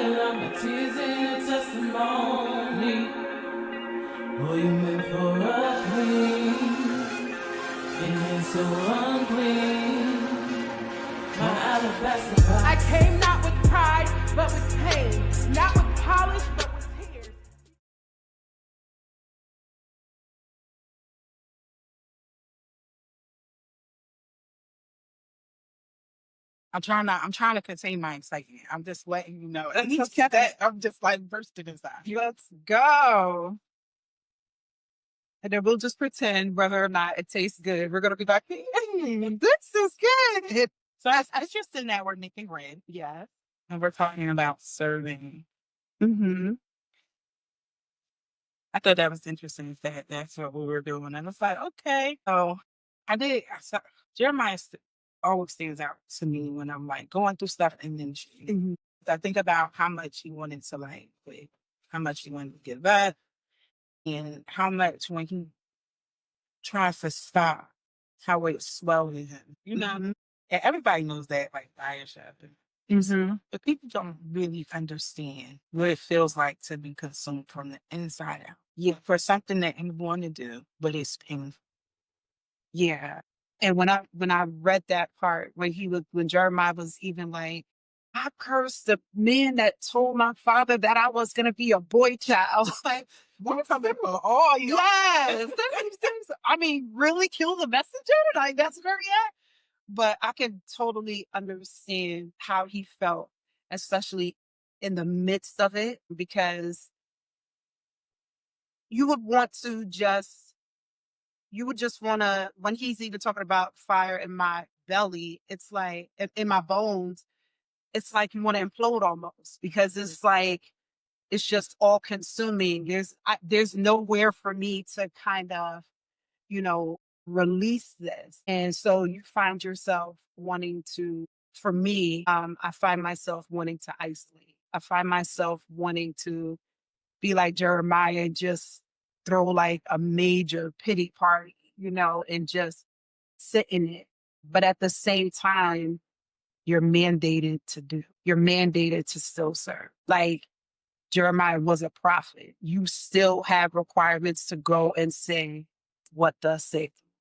out my tears in a testimony. Oh, you meant for a queen, and so unclean. My alabaster box. I came not with pride, but with pain. Not with polish, but with tears. I'm trying to contain my excitement. I'm just letting you know. I'm just like bursting inside. Let's go. And then we'll just pretend whether or not it tastes good. We're gonna be like, this is good. So it's just in that we're making bread. Yes. And we're talking about serving. Mm-hmm. I thought that was interesting that that's what we were doing. And it's like, okay. So Jeremiah always stands out to me when I'm like going through stuff in ministry. Mhm. I think about how much he wanted to like quit, how much he wanted to give up, and how much when he tries to stop, how it swelled in him. You know? Mhm. And everybody knows that, like fire shopping. Mm-hmm. But people don't really understand what it feels like to be consumed from the inside out. Yeah, for something that you want to do, but it's painful. Yeah. And when I read that part when Jeremiah was even like, I cursed the man that told my father that I was gonna be a boy child. Like, we're coming for all you. Yes. I mean, really kill the messenger? Like that's where he at. But I can totally understand how he felt, especially in the midst of it, because you would want to just you would just want to when he's even talking about fire in my belly, it's like in my bones, it's like you want to implode almost because it's like it's just all consuming. There's nowhere for me to kind of, you know, release this. And so you find yourself wanting to, for me, I find myself wanting to isolate. I find myself wanting to be like Jeremiah and just throw like a major pity party, you know, and just sit in it. But at the same time, you're mandated to still serve. Like Jeremiah was a prophet. You still have requirements to go and say, what thus saith the Lord.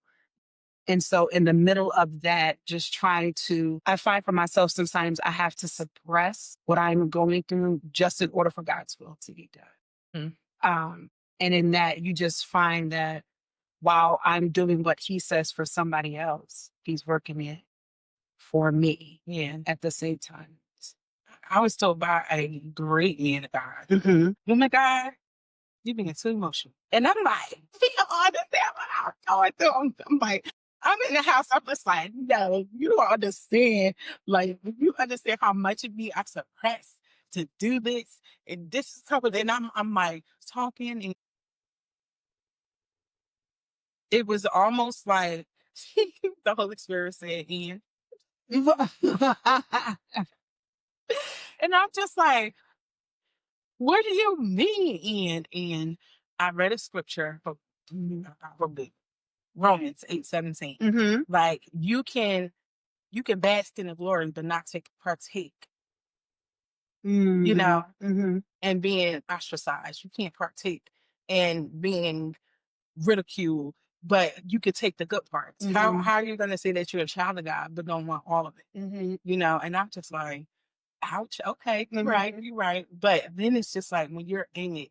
And so in the middle of that, just trying to, I find for myself sometimes I have to suppress what I'm going through just in order for God's will to be done. Um, and in that, you just find that while I'm doing what he says for somebody else, he's working it for me. Yeah. At the same time. I was told by a great man of God. Mm-hmm. Woman of God, you being too emotional. And I'm like, you don't understand what I'm going through. I'm like, I'm in the house. I'm just like, no, you don't understand. Like, you understand how much of me I suppressed to do this. And this is trouble. And I'm like talking, and it was almost like the Holy Spirit said, Ian. And I'm just like, what do you mean, Ian? And I read a scripture from the Romans 8:17. Mm-hmm. Like you can bask in the glory, but not partake, mm-hmm. You know, mm-hmm. And being ostracized. You can't partake and being ridiculed, but you could take the good parts. Mm-hmm. How are you going to say that you're a child of God, but don't want all of it? Mm-hmm. You know, and I'm just like, ouch. Okay, you're right. You're right. But then it's just like when you're in it,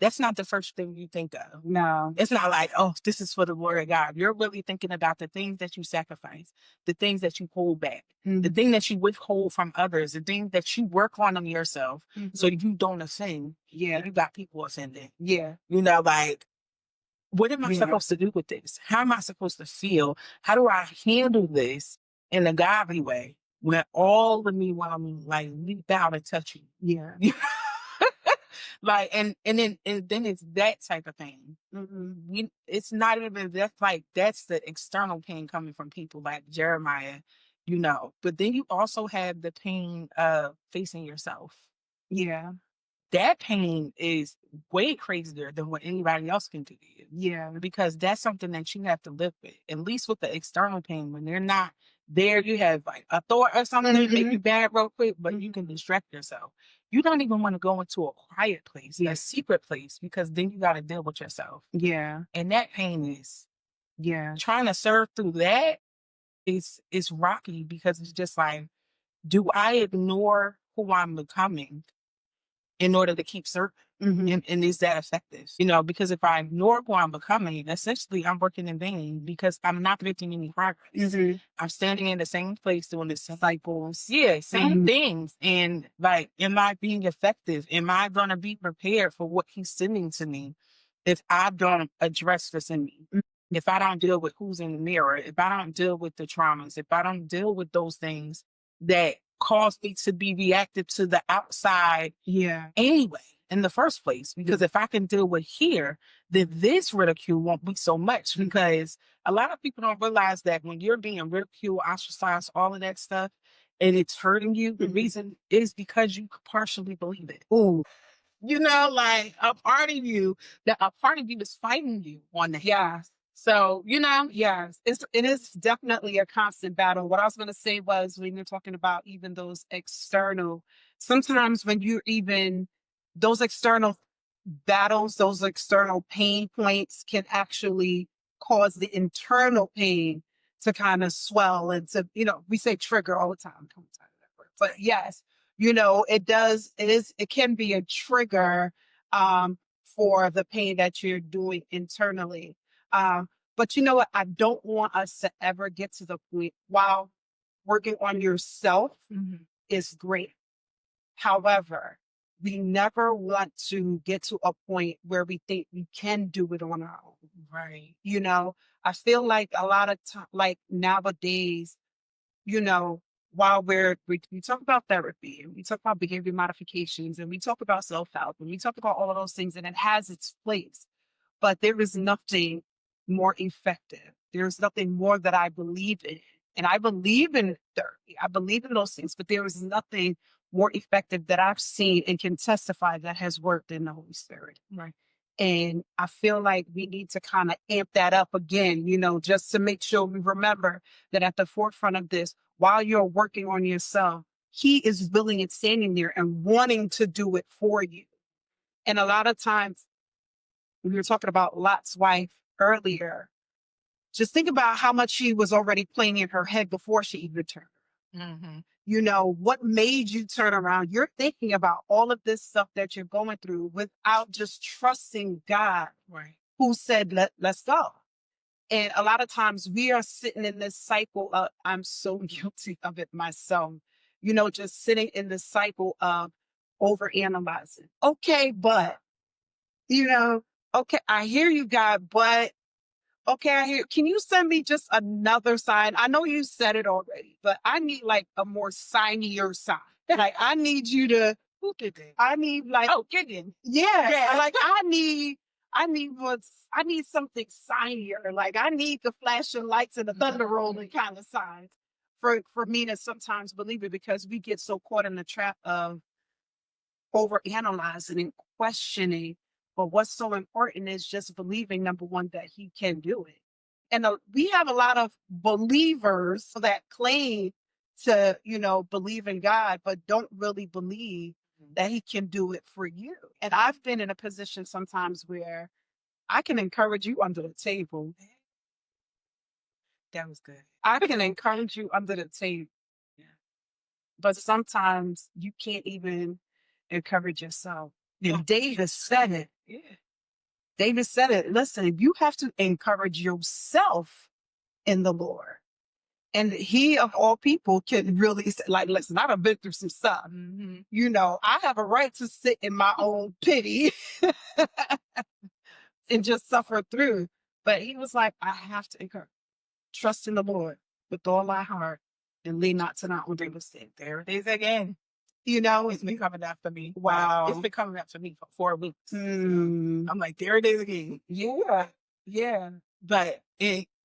that's not the first thing you think of. No. It's not like, oh, this is for the glory of God. You're really thinking about the things that you sacrifice, the things that you hold back, the thing that you withhold from others, the things that you work on yourself so you don't offend. Yeah. You got people offended. Yeah. You know, like, what am I supposed to do with this? How am I supposed to feel? How do I handle this in a godly way when all of me want to like leap out and touch you? Yeah. Like and then it's that type of pain. Mm-hmm. It's not even that's the external pain coming from people like Jeremiah, you know. But then you also have the pain of facing yourself. Yeah, that pain is way crazier than what anybody else can do to you. Yeah, because that's something that you have to live with. At least with the external pain, when they're not there you have like a thought or something that make you bad real quick, but you can distract yourself. You don't even want to go into a quiet place, a secret place, because then you got to deal with yourself. Yeah. And that pain is Yeah. trying to serve through that is rocky, because it's just like, do I ignore who I'm becoming in order to keep serving? And is that effective? Because if I ignore who I'm becoming, essentially I'm working in vain, because I'm not making any progress. I'm standing in the same place doing the same cycles. Yeah, same things. And like, am I being effective? Am I going to be prepared for what he's sending to me if I don't address this in me? If I don't deal with who's in the mirror, if I don't deal with the traumas, if I don't deal with those things that cause me to be reactive to the outside anyway in the first place. Because if I can deal with here, then this ridicule won't be so much. Because a lot of people don't realize that when you're being ridiculed, ostracized, all of that stuff, and it's hurting you, the reason is because you partially believe it. Ooh. Like a part of you is fighting you on that. Yes. So, Yes, it is definitely a constant battle. What I was going to say was, when you're talking about even those external, sometimes when you're even those external battles, those external pain points can actually cause the internal pain to kind of swell and to, we say trigger all the time. I'm tired of that word. But yes, it can be a trigger for the pain that you're doing internally. But you know what? I don't want us to ever get to the point, while working on yourself is great. However, we never want to get to a point where we think we can do it on our own. right. I feel like a lot of time, like nowadays, while we talk about therapy, and we talk about behavior modifications, and we talk about self-help, and we talk about all of those things, and it has its place, but there is nothing more effective. There's nothing more that I believe in. And I believe in therapy. I believe in those things, but there is nothing more effective that I've seen and can testify that has worked in the Holy Spirit. Right. And I feel like we need to kind of amp that up again, just to make sure we remember that at the forefront of this, while you're working on yourself, he is willing and standing there and wanting to do it for you. And a lot of times, we were talking about Lot's wife earlier, just think about how much she was already playing in her head before she even turned around. What made you turn around? You're thinking about all of this stuff that you're going through without just trusting God, Right. who said, let's go. And a lot of times we are sitting in this cycle of, I'm so guilty of it myself, just sitting in this cycle of overanalyzing. Okay, but, okay, I hear you, God, but okay, can you send me just another sign? I know you said it already, but I need like a more signier sign. Like I need you to, Who did that? I need like, Gideon. yeah. Like I need something signier. Like I need the flashing lights and the thunder rolling kind of signs for me to sometimes believe it, because we get so caught in the trap of overanalyzing and questioning. But what's so important is just believing, number one, that he can do it. And we have a lot of believers that claim to, believe in God, but don't really believe that he can do it for you. And I've been in a position sometimes where I can encourage you under the table. That was good. I can encourage you under the table. Yeah. But sometimes you can't even encourage yourself. Yeah. And David said it. Yeah. David said it. Listen, you have to encourage yourself in the Lord. And he, of all people, can really say, like, listen, I've been through some stuff. I have a right to sit in my own pity and just suffer through. But he was like, I have to encourage. Trust in the Lord with all my heart and lean not to not understand. There it is again. It's been coming up for me. Wow. It's been coming up for me for 4 weeks. I'm like, there it is again. Yeah. Yeah. But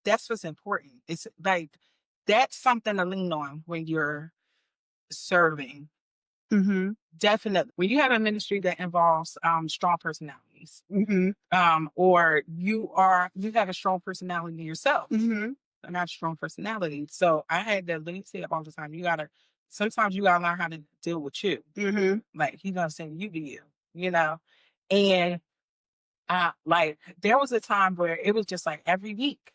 that's what's important. It's like, that's something to lean on when you're serving. Definitely. When you have a ministry that involves strong personalities, or you have a strong personality yourself, I got a strong personality. So I had to literally say all the time, sometimes you gotta learn how to deal with you. Like he's gonna send you to you know? And there was a time where it was just like every week,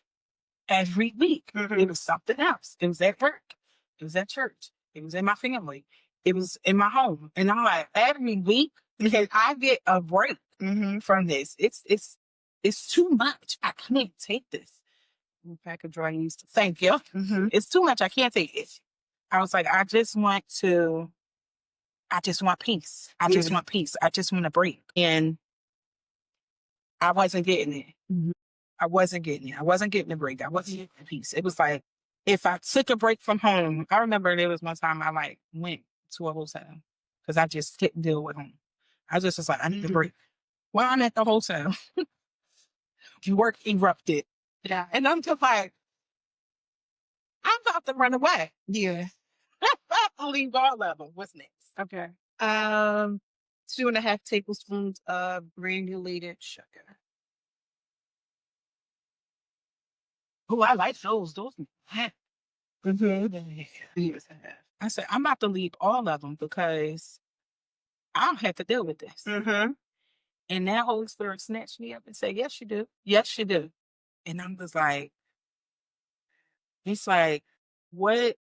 it was something else. It was at work, it was at church, it was in my family, it was in my home. And I'm like, every week, can I get a break from this? It's too much. I can't take this. Pack of drawings. Thank you. It's too much. I can't take it. I was like, I just want peace. I just want peace. I just want a break. And I wasn't getting it. I wasn't getting it. I wasn't getting a break. I wasn't getting peace. It was like if I took a break from home, I remember there was one time I like went to a hotel because I just couldn't deal with home. I just was like, I need a break. While I'm at the hotel, work erupted. Yeah. And I'm just like, I'm about to run away. Yeah. I'm about to leave all of them. What's next? Okay. 2.5 tablespoons of granulated sugar. Oh, I like those. Those. Yes, I have. I said, I'm about to leave all of them because I don't have to deal with this. And that Holy Spirit snatched me up and said, yes, you do. Yes, you do. And I'm just like, he's like, what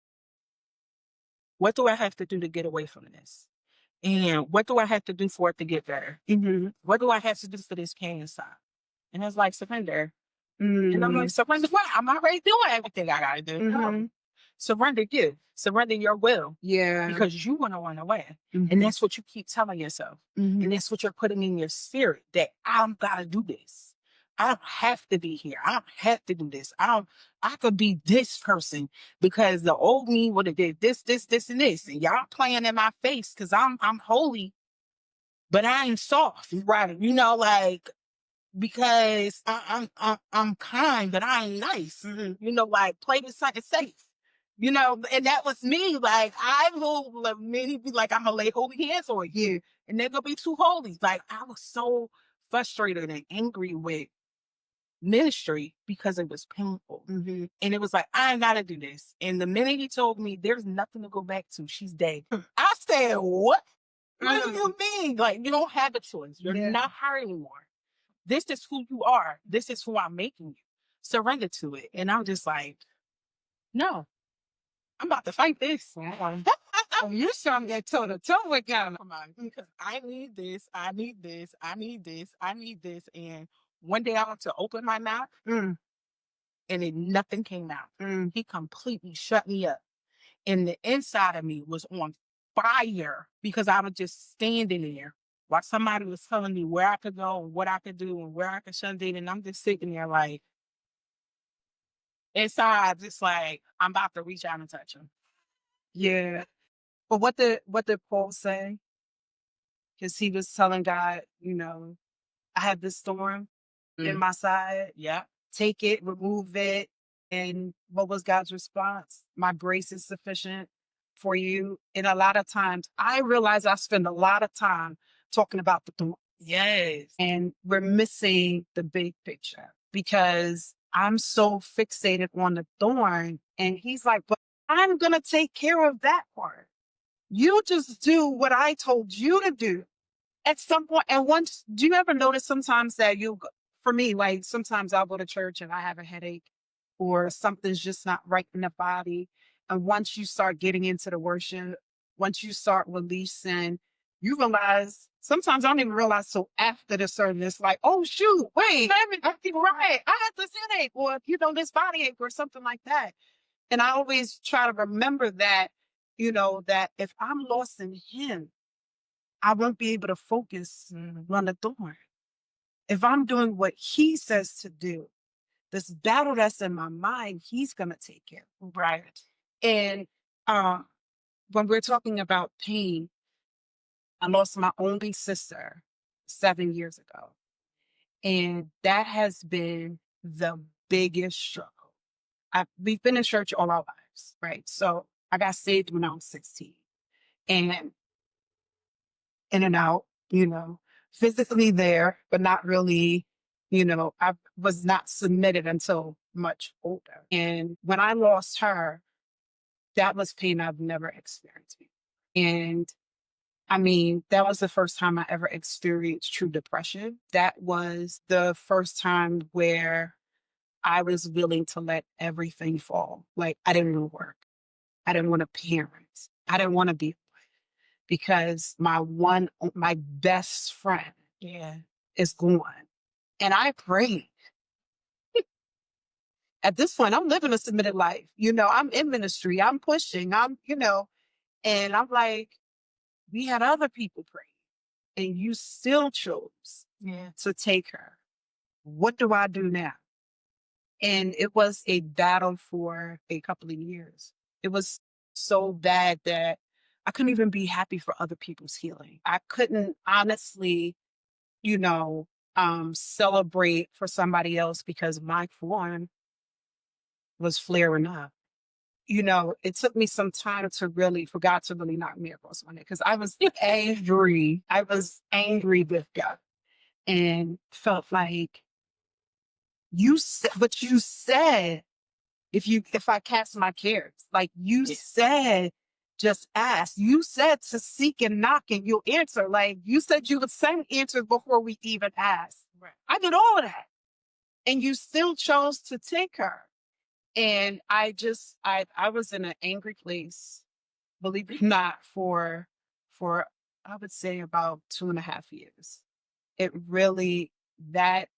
do I have to do to get away from this? And what do I have to do for it to get better? What do I have to do for this pain to stop? And it's like, surrender. And I'm like, surrender what? I'm already doing everything I gotta do. No. Surrender you. Surrender your will. Yeah. Because you want to run away. And that's what you keep telling yourself. And that's what you're putting in your spirit that I gotta do this. I don't have to be here. I don't have to do this. I could be this person because the old me would have did this, and this. And y'all playing in my face because I'm holy, but I ain't soft. Right. Like because I'm kind, but I ain't nice. Like play with something safe. And that was me. Like I will like, many be like, I'm gonna lay holy hands on you, and they're gonna be too holy. Like I was so frustrated and angry with ministry because it was painful. And it was like, I ain't gotta do this. And the minute he told me there's nothing to go back to, she's dead. I said, what? What do you mean? Like you don't have a choice. You're not her anymore. This is who you are. This is who I'm making you. Surrender to it. And I'm just like, no, I'm about to fight this. Oh, you showing get toe to toe with God. Come on, because I need this. I need this. I need this. I need this. And one day I want to open my mouth and nothing came out. He completely shut me up. And the inside of me was on fire because I was just standing there while somebody was telling me where I could go and what I could do and where I could shut it. And I'm just sitting there like, inside, just like, I'm about to reach out and touch him. Yeah. But what did Paul say? Because he was telling God, I have this storm in my side. Yeah. Take it, remove it. And what was God's response? My grace is sufficient for you. And a lot of times I realize I spend a lot of time talking about the thorn. Yes. And we're missing the big picture because I'm so fixated on the thorn. And he's like, but I'm going to take care of that part. You just do what I told you to do at some point. And once, do you ever notice sometimes that for me, like sometimes I'll go to church and I have a headache or something's just not right in the body. And once you start getting into the worship, once you start releasing, you realize sometimes I don't even realize till after the service, like, oh shoot, wait, right, I had this headache or this body ache or something like that. And I always try to remember that, that if I'm lost in him, I won't be able to focus on the thorn. If I'm doing what he says to do, this battle that's in my mind, he's going to take care of. Right. And when we're talking about pain, I lost my only sister 7 years ago. And that has been the biggest struggle. We've been in church all our lives, right? So I got saved when I was 16. And in and out, physically there, but not really, I was not submitted until much older. And when I lost her, that was pain I've never experienced before. And I mean, that was the first time I ever experienced true depression. That was the first time where I was willing to let everything fall. Like, I didn't want to work. I didn't want to parent. I didn't want to be, because my best friend is gone. And I prayed. At this point, I'm living a submitted life. I'm in ministry. I'm pushing. And I'm like, we had other people pray, and you still chose to take her. What do I do now? And it was a battle for a couple of years. It was so bad that I couldn't even be happy for other people's healing. I couldn't honestly, celebrate for somebody else because my form was flaring up. It took me some time for God to really knock me across my head, because I was angry. I was angry with God and felt like, but you said, if I cast my cares, like you said, just ask. You said to seek and knock and you'll answer. Like you said you would send answers before we even asked. Right. I did all of that. And you still chose to take her. And I was in an angry place, believe it or not, for I would say about 2.5 years. It really, that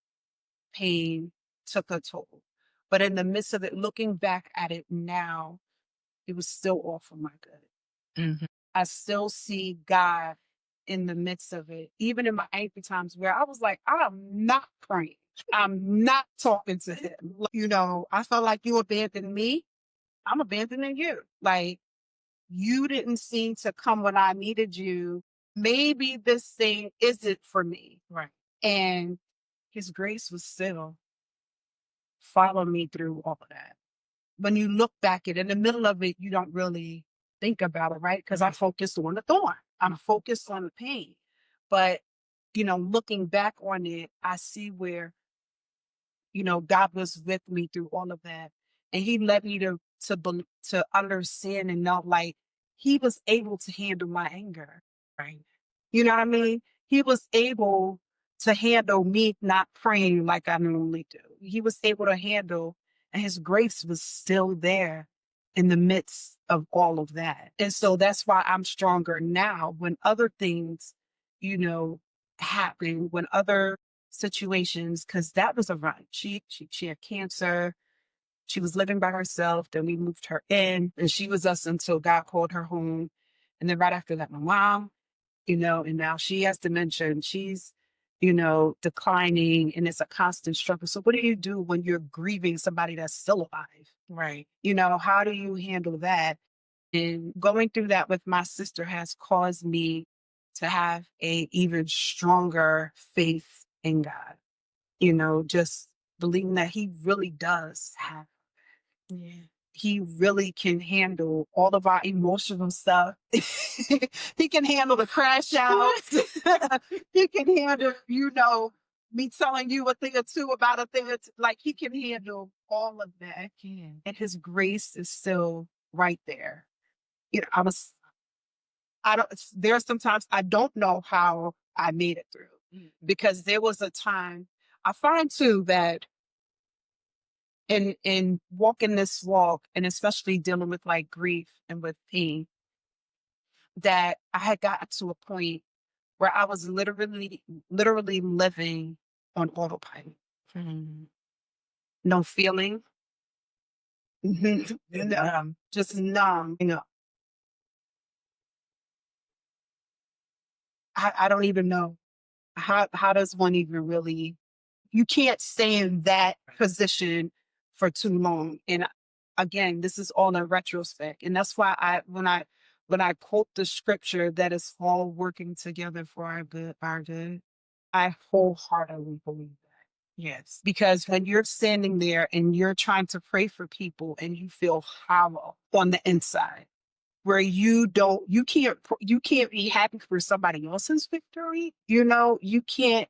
pain took a toll. But in the midst of it, looking back at it now, it was still all for my good. I still see God in the midst of it, even in my angry times where I was like, I'm not praying. I'm not talking to him. I felt like you abandoned me. I'm abandoning you. Like, you didn't seem to come when I needed you. Maybe this thing isn't for me. Right. And his grace was still following me through all of that. When you look back at it, in the middle of it, you don't really think about it, right? Because I focused on the thorn. I'm focused on the pain. But, looking back on it, I see where, God was with me through all of that. And he led me to understand and know, like, he was able to handle my anger. Right. You know what I mean? He was able to handle me not praying like I normally do. He was able to handle, and his grace was still there in the midst of all of that. And so that's why I'm stronger now when other things, happen, when other situations, because that was a run. She had cancer. She was living by herself. Then we moved her in, and she was us until God called her home. And then right after that, my mom, and now she has dementia and she's, declining, and it's a constant struggle. So what do you do when you're grieving somebody that's still alive? Right. How do you handle that? And going through that with my sister has caused me to have a even stronger faith in God. Just believing that he really does have. Yeah. He really can handle all of our emotional stuff. He can handle the crash outs. He can handle, me telling you a thing or two about a thing. Like, he can handle all of that. And his grace is still right there. There's sometimes I don't know how I made it through, because there was a time I find too that in walking this walk, and especially dealing with like grief and with pain, that I had gotten to a point where I was literally living on autopilot. No feeling. Just numb. I don't even know how does one even really, you can't stay in that position for too long. And again, this is all in retrospect. And that's why when I quote the scripture that is all working together for our good, I wholeheartedly believe that. Yes. Because when you're standing there and you're trying to pray for people and you feel hollow on the inside, where you can't be happy for somebody else's victory. You can't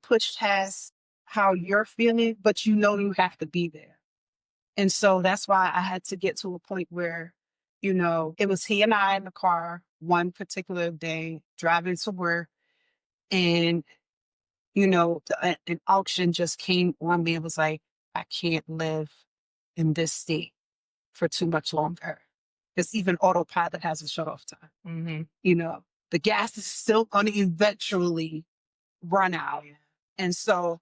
push past how you're feeling, but you know you have to be there. And so that's why I had to get to a point where, it was he and I in the car one particular day driving to work. And, an auction just came on me. It was like, I can't live in this state for too much longer. Because even autopilot has a shut off time. The gas is still going to eventually run out. And so,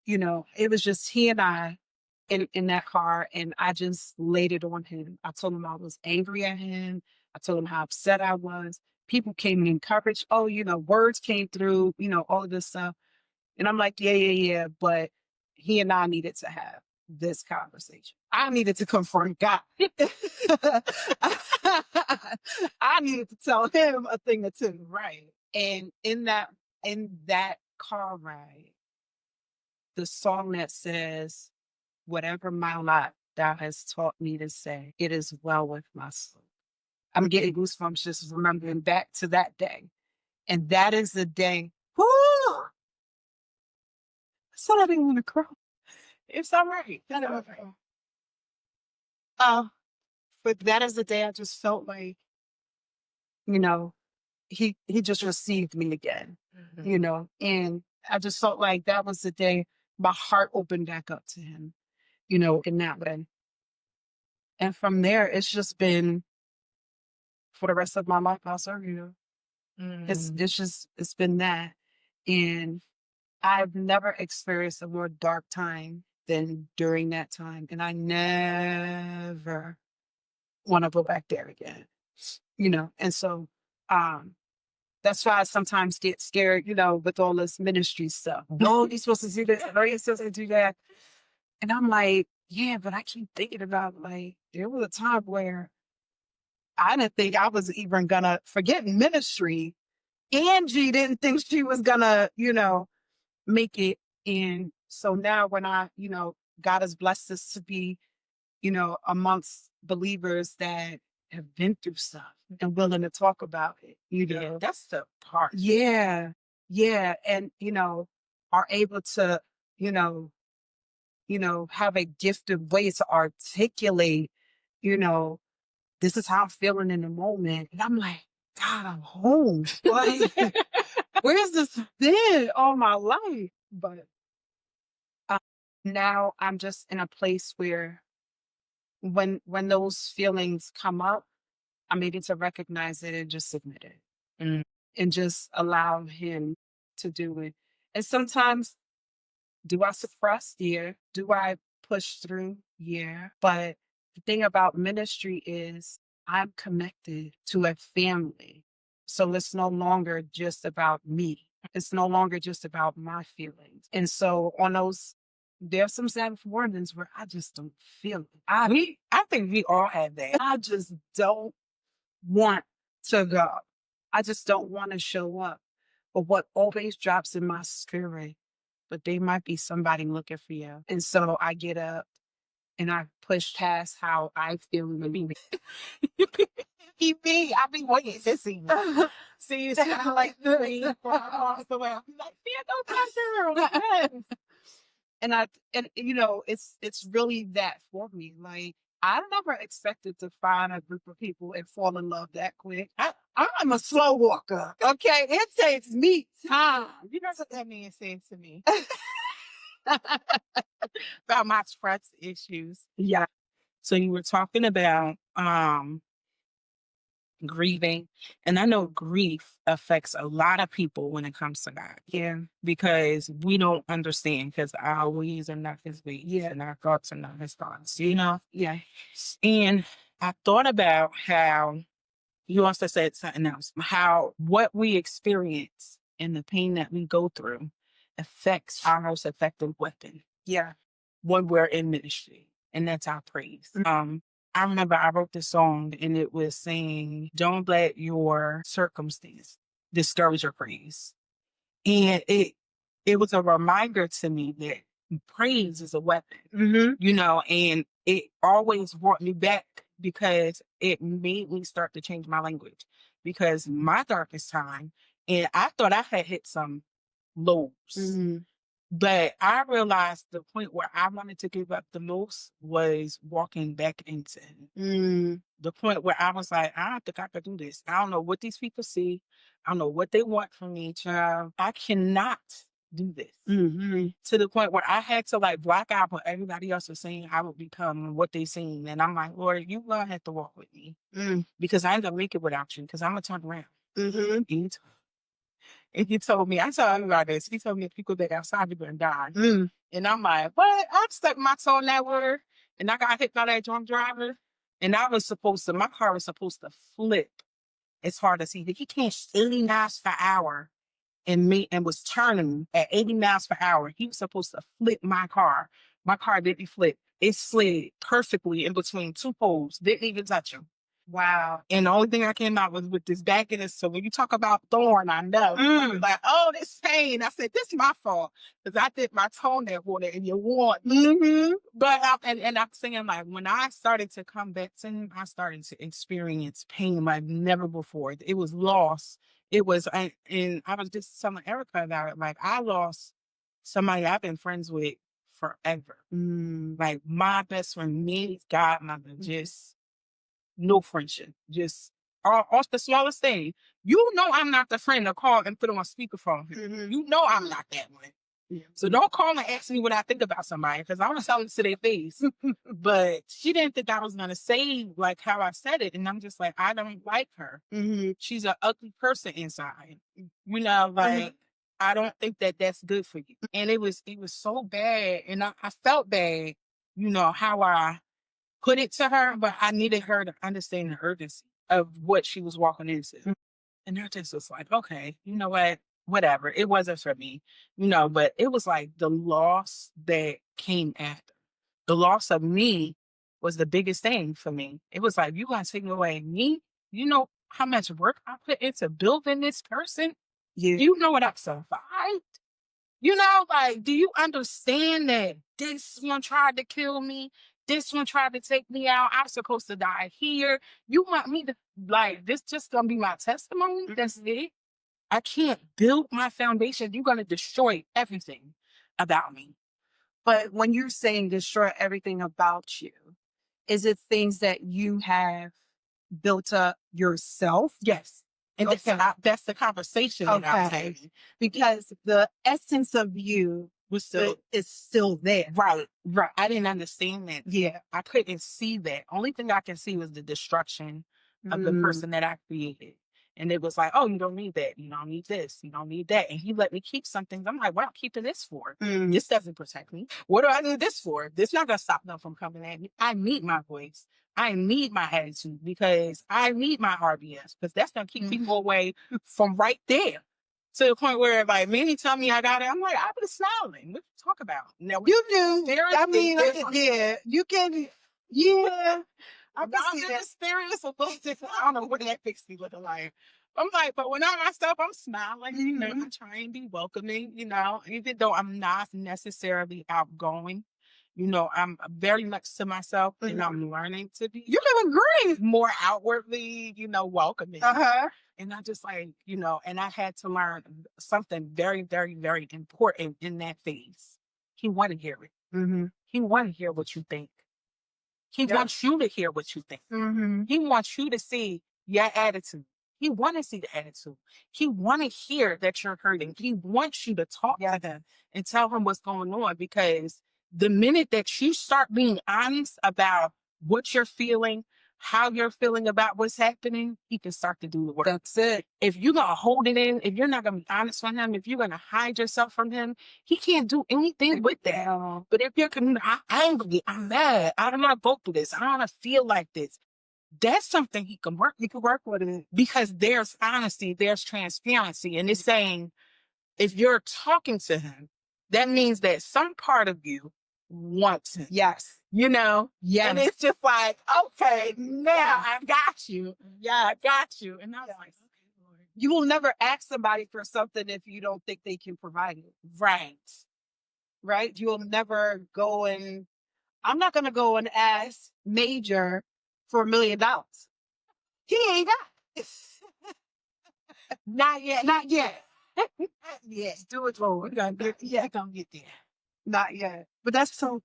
it was just he and I in that car, and I just laid it on him. I told him I was angry at him. I told him how upset I was. People came in coverage. Oh, words came through, all of this stuff. And I'm like, yeah. But he and I needed to have this conversation. I needed to confront God. I needed to tell him a thing or two. Right. And in that car ride, the song that says, whatever my lot thou hast taught me to say, it is well with my soul. I'm getting goosebumps just remembering back to that day. And that is the day. Whoo! So I didn't want to cry. It's all right. But that is the day I just felt like, he just received me again, and I just felt like that was the day my heart opened back up to him, in that way. And from there, it's just been for the rest of my life, I'll serve you. It's been that. And I've never experienced a more dark time than during that time. And I never want to go back there again, And so, that's why I sometimes get scared, with all this ministry stuff. No, you're supposed to do this. No, you're supposed to do that. And I'm like, yeah, but I keep thinking about, like, there was a time where I didn't think I was even gonna forget ministry. Angie didn't think she was gonna, make it. And so now when God has blessed us to be, amongst believers that have been through stuff and willing to talk about it, Yeah, that's the part. Yeah. Yeah. And, are able to, have a gifted way to articulate, this is how I'm feeling in the moment. And I'm like, God, I'm home. Like, where's this been all my life? But now I'm just in a place where when those feelings come up, I'm able to recognize it and just submit it and just allow him to do it. And sometimes, do I suppress? Yeah. Do I push through? Yeah. But the thing about ministry is I'm connected to a family. So it's no longer just about me. It's no longer just about my feelings. And so on those, there's some Sabbath mornings where I just don't feel it. I think we all have that. I just don't want to go. I just don't want to show up. But what always drops in my spirit, but they might be somebody looking for you. And so I get up and I push past how I feel in the me. I be waiting to see you. See you sound like me. I'm like, yeah, no, my girl. And it's really that for me. Like, I never expected to find a group of people and fall in love that quick. I'm a slow walker. Okay. It takes me time. You know what that man said to me about my trust issues. Yeah. So you were talking about grieving, and I know grief affects a lot of people when it comes to God. Yeah. Because we don't understand, because our ways are not his ways, and our thoughts are not his thoughts, Yeah. And I thought about how you also said something else, how what we experience and the pain that we go through affects our most effective weapon. Yeah. When we're in ministry, and that's our praise. I remember I wrote this song and it was saying, don't let your circumstance discourage your praise. And it was a reminder to me that praise is a weapon, and it always brought me back because it made me start to change my language. Because my darkest time, and I thought I had hit some lows. But I realized the point where I wanted to give up the most was walking back into him. The point where I was like, I don't think I could do this. I don't know what these people see. I don't know what they want from me, child. I cannot do this. To the point where I had to like block out what everybody else was saying I would become, what they seen. And I'm like, Lord, you gonna have to walk with me because I ain't gonna make it without you because I'm gonna turn around. And he told me, I tell everybody this, he told me if you go back outside, you're gonna die. And I'm like, what? I stuck my toe in that water and I got hit by that drunk driver. And my car was supposed to flip as hard as he did. He came 80 miles per hour and was turning at 80 miles per hour. He was supposed to flip my car. My car didn't flip. It slid perfectly in between two poles. Didn't even touch him. Wow. And the only thing I came out was with this back in it. So when you talk about thorn, I know. Like, oh, this pain. I said, this is my fault. Because I did my toe in that water and you want. But I'm saying, like, when I started to come back to him, I started to experience pain like never before. It was loss. It was, and I was just telling Erica about it. Like, I lost somebody I've been friends with forever. Like, my best friend, me, godmother, just no friendship. Just off the smallest thing. You know I'm not the friend to call and put on speakerphone. You know I'm not that one. So don't call and ask me what I think about somebody because I want to tell them to their face. But she didn't think I was going to say like how I said it. And I'm just like, I don't like her. She's an ugly person inside. You know, like, I don't think that that's good for you. And it was so bad. And I felt bad, you know, how I put it to her, but I needed her to understand the urgency of what she was walking into. And I just was like, okay, you know what? Whatever. It wasn't for me, you know, but it was like the loss that came after. The loss of me was the biggest thing for me. It was like, you gonna take away me? You know how much work I put into building this person? You know what I survived? You know, like, do you understand that this one tried to kill me? This one tried to take me out. I'm supposed to die here. You want me to, like, this just gonna be my testimony? That's it. I can't build my foundation. You're gonna destroy everything about me. But when you're saying destroy everything about you, is it things that you have built up yourself? Yes. And that's the conversation that I was having. Because the essence of you is still there. Right. I didn't understand that. Yeah. I couldn't see that. Only thing I can see was the destruction of the person that I created. And it was like, oh, you don't need that. You don't need this. You don't need that. And he let me keep some things. I'm like, what am I keeping this for? This doesn't protect me. What do I need this for? This not going to stop them from coming at me. I need my voice. I need my attitude because I need my RBS because that's going to keep people away from right there. To the point where, like, many tell me I got it. I'm like, I've been smiling. What you talk about? Now, you do. I mean, yeah, you can. Yeah. I'm just experience a little different. I don't know what that fixed me looking like. I'm like, but when I'm myself, I'm smiling. You know, I'm trying to be welcoming. You know, even though I'm not necessarily outgoing. You know, I'm very much to myself, and I'm learning to be. You can agree more outwardly, you know, welcoming. And I just like, you know, and I had to learn something very, very, very important in that phase. He want to hear it. He want to hear what you think. He wants you to hear what you think. He wants you to see your attitude. He want to see the attitude. He want to hear that you're hurting. He wants you to talk to him and tell him what's going on because the minute that you start being honest about what you're feeling, how you're feeling about what's happening, he can start to do the work. That's it. If you're going to hold it in, if you're not going to be honest with him, if you're going to hide yourself from him, he can't do anything with that. But if you're I'm angry, I'm mad, I don't want to go through this, I don't want to feel like this, that's something he can work with it because there's honesty, there's transparency. And it's saying, if you're talking to him, that means that some part of you wants him. Yes. You know? Yeah. And it's just like, okay, now I got you. Yeah, I got you. And I was like, okay, Lord. You will never ask somebody for something if you don't think they can provide it. Right. Right? You'll never go and, I'm not going to go and ask Major for $1 million. He ain't got it. Not yet. Yeah, do it, Lord. Gonna get there. Not yet. But that's so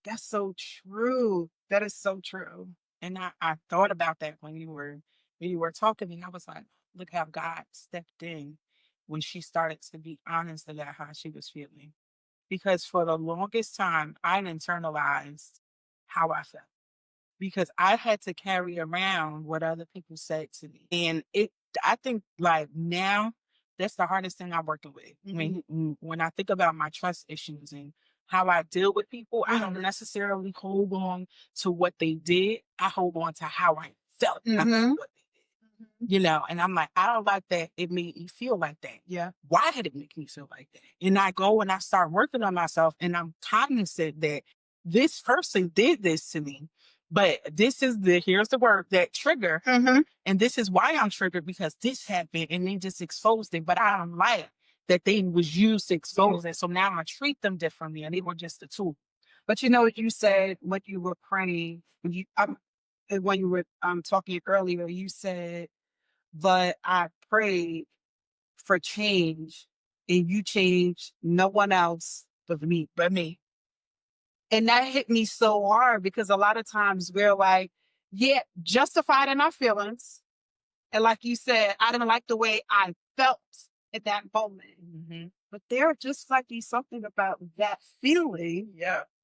true. That is so true. And I thought about that when you were talking, and I was like, look how God stepped in when she started to be honest about how she was feeling. Because for the longest time, I internalized how I felt because I had to carry around what other people said to me. And I think like now, that's the hardest thing I'm working with. When I think about my trust issues and how I deal with people, I don't necessarily hold on to what they did. I hold on to how I felt about what they did. And I'm like, I don't like that. It made me feel like that. Yeah. Why did it make me feel like that? And I go and I start working on myself, and I'm cognizant that this person did this to me, but here's the word, that trigger. And this is why I'm triggered, because this happened and they just exposed it. But I don't like that they was used to expose it. So now I treat them differently, and they were just a tool. But you know what you said when you were praying, when you were talking earlier, you said, but I prayed for change and you changed no one else But me, And that hit me so hard because a lot of times we're like, yeah, justified in our feelings. And like you said, I didn't like the way I felt at that moment. But there just might be something about that feeling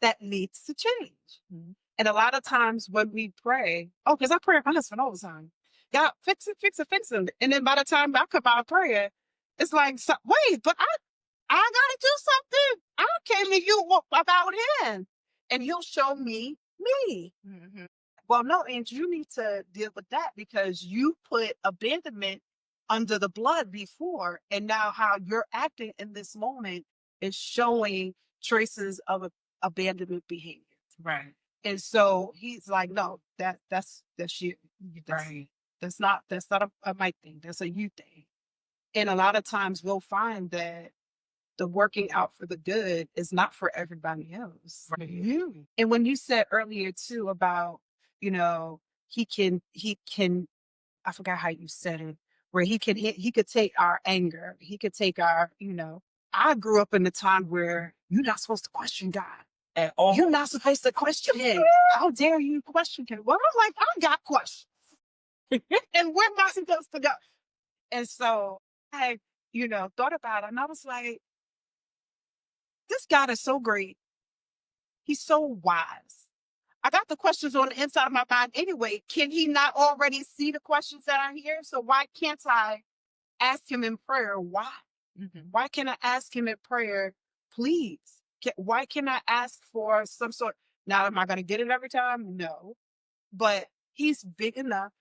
that needs to change. And a lot of times when we pray, because I pray for my husband all the time. God, fix it, fix it, fix it. And then by the time I come out of prayer, it's like, wait, but I gotta do something. I came to you about him. And he'll show me me. Well, no, and you need to deal with that because you put abandonment under the blood before, and now how you're acting in this moment is showing traces of abandonment behavior. right, And so he's like, no, that's you. right, That's not a Mike thing. That's a you thing. And a lot of times we'll find that the working out for the good is not for everybody else. right. And when you said earlier too about, he can, I forgot how you said it, where he could take our anger, he could take our, I grew up in a time where you're not supposed to question God. At all. You're not supposed to question him. How dare you question him? Well, I'm like, I got questions. And where am I supposed to go? And so I, thought about it and I was like, this God is so great. He's so wise. I got the questions on the inside of my mind anyway. Can he not already see the questions that are here? So why can't I ask him in prayer? Why? Why can't I ask him in prayer, please? Why can't I ask for some sort? Now, am I going to get it every time? No. But he's big enough.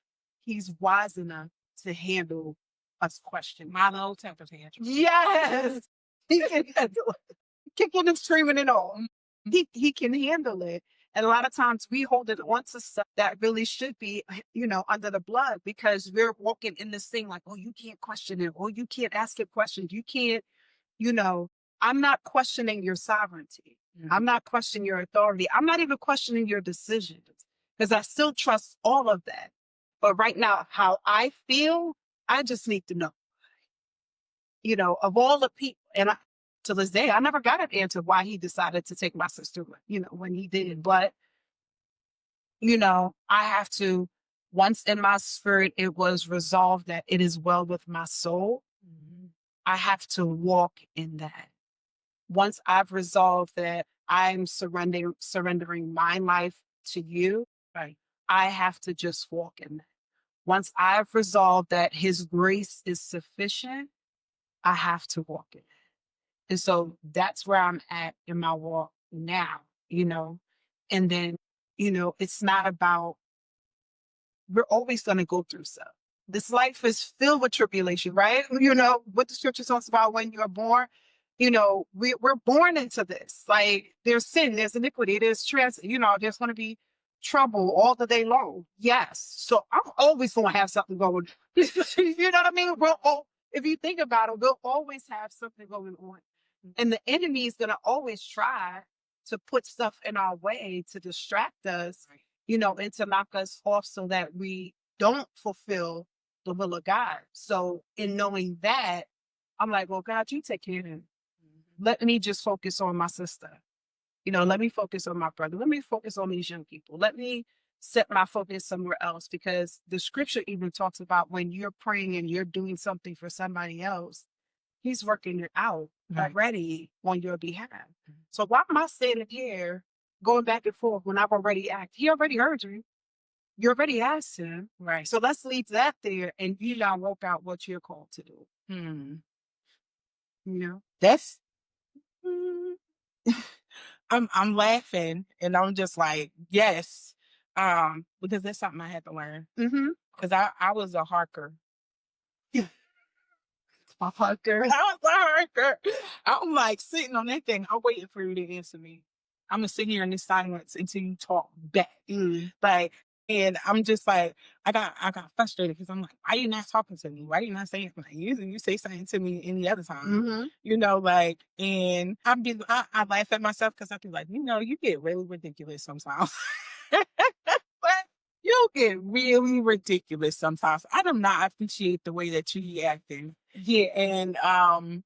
He's wise enough to handle us questions. My little temper tantrum. Yes. He can handle it. Kicking and screaming and all. He can handle it. And a lot of times we hold it on to stuff that really should be, under the blood because we're walking in this thing like, oh, you can't question it. Oh, you can't ask it questions. You can't, I'm not questioning your sovereignty. I'm not questioning your authority. I'm not even questioning your decisions because I still trust all of that. But right now, how I feel, I just need to know, of all the people. And to this day, I never got an answer why he decided to take my sister, when he did. But, I have to, once in my spirit, it was resolved that it is well with my soul. I have to walk in that. Once I've resolved that I'm surrendering my life to you, Right. I have to just walk in that. Once I've resolved that his grace is sufficient, I have to walk in it. And so that's where I'm at in my walk now, and then, it's not about, we're always going to go through stuff. This life is filled with tribulation, right? What the scripture talks about when you're born, we're born into this. Like there's sin, there's iniquity, there's there's going to be trouble all the day long. Yes. So I'm always going to have something going. You know what I mean? If you think about it, we'll always have something going on. And the enemy is going to always try to put stuff in our way to distract us, and to knock us off so that we don't fulfill the will of God. So in knowing that, I'm like, well, God, you take care of him. Let me just focus on my sister. Let me focus on my brother. Let me focus on these young people. Let me set my focus somewhere else, because the scripture even talks about when you're praying and you're doing something for somebody else, he's working it out already on your behalf. So why am I standing here going back and forth when I've already asked? He already heard you. You already asked him. Right. So let's leave that there and you now work out what you're called to do. Hmm. That's I'm laughing and I'm just like, yes. Because that's something I had to learn. Because I was a harker. a harker. I was a harker. I'm like sitting on that thing. I'm waiting for you to answer me. I'm gonna sit here in this silence until you talk back. Like, and I'm just like, I got frustrated because I'm like, why you not talking to me? Why you not saying like you say something to me any other time? Like, and I laugh at myself because I be like, you get really ridiculous sometimes. But you get really ridiculous sometimes. I do not appreciate the way that you be acting. Yeah, and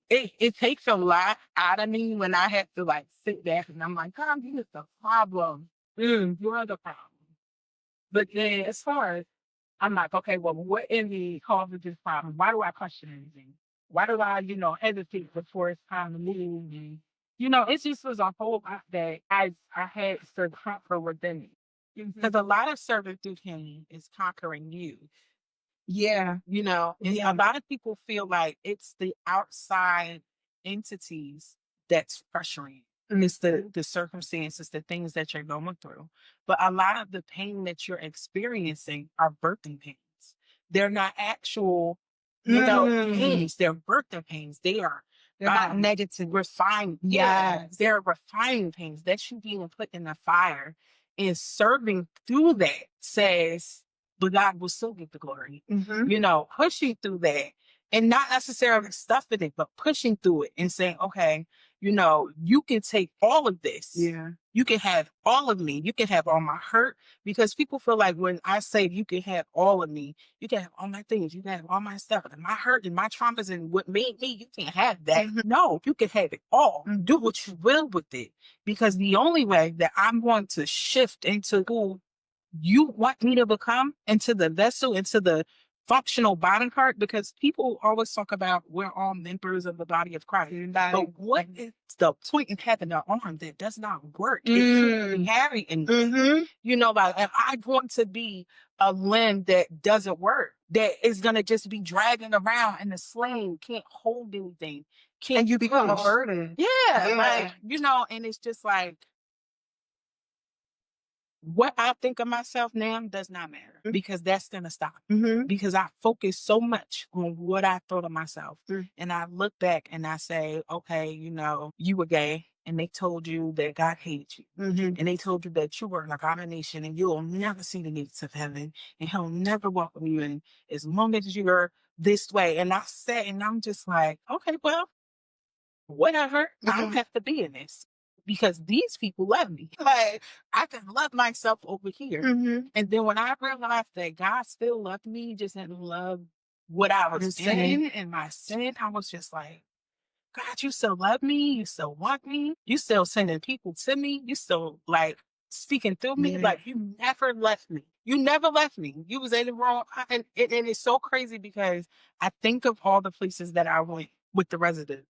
it takes a lot out of me when I have to like sit back and I'm like, God, you is the problem. You're the problem. But then as far as I'm like, okay, well, what in the cause of this problem? Why do I question anything? Why do I, hesitate before it's time to move? And, it just was a whole lot that I had to conquer within me. Because a lot of serving through him is conquering you. Yeah. And a lot of people feel like it's the outside entities that's pressuring. It's the circumstances, the things that you're going through. But a lot of the pain that you're experiencing are birthing pains. They're not actual, pains. They're birthing pains. They're not negative. refined. Yes. They're refined pains that you being put in the fire, and serving through that says, but God will still get the glory. Pushing through that and not necessarily stuffing it, but pushing through it and saying, okay, you can take all of this. Yeah. You can have all of me. You can have all my hurt, because people feel like when I say you can have all of me, you can have all my things, you can have all my stuff, and my hurt and my traumas and what made me, you can't have that. No, you can have it all. Do what you will with it, because the only way that I'm going to shift into who you want me to become, into the vessel, into the functional body part, because people always talk about we're all members of the body of Christ. But what is the point in having an arm that does not work? It's carry and like, am I going to be a limb that doesn't work, that is going to just be dragging around in the sling, can't hold anything, and you become a burden? Like, and it's just like, what I think of myself now does not matter, because that's going to stop. Because I focus so much on what I thought of myself. And I look back and I say, okay, you were gay and they told you that God hates you. And they told you that you were an abomination and you'll never see the gates of heaven and he'll never welcome you in as long as you're this way. And I sat and I'm just like, okay, well, whatever. I don't have to be in this, because these people love me. Like, I can love myself over here. And then when I realized that God still loved me, just didn't love what I was in and my sin, I was just like, God, you still love me. You still want me. You still sending people to me. You still like speaking through me. Like, you never left me. You never left me. You was in the wrong. And it's so crazy because I think of all the places that I went with the residents.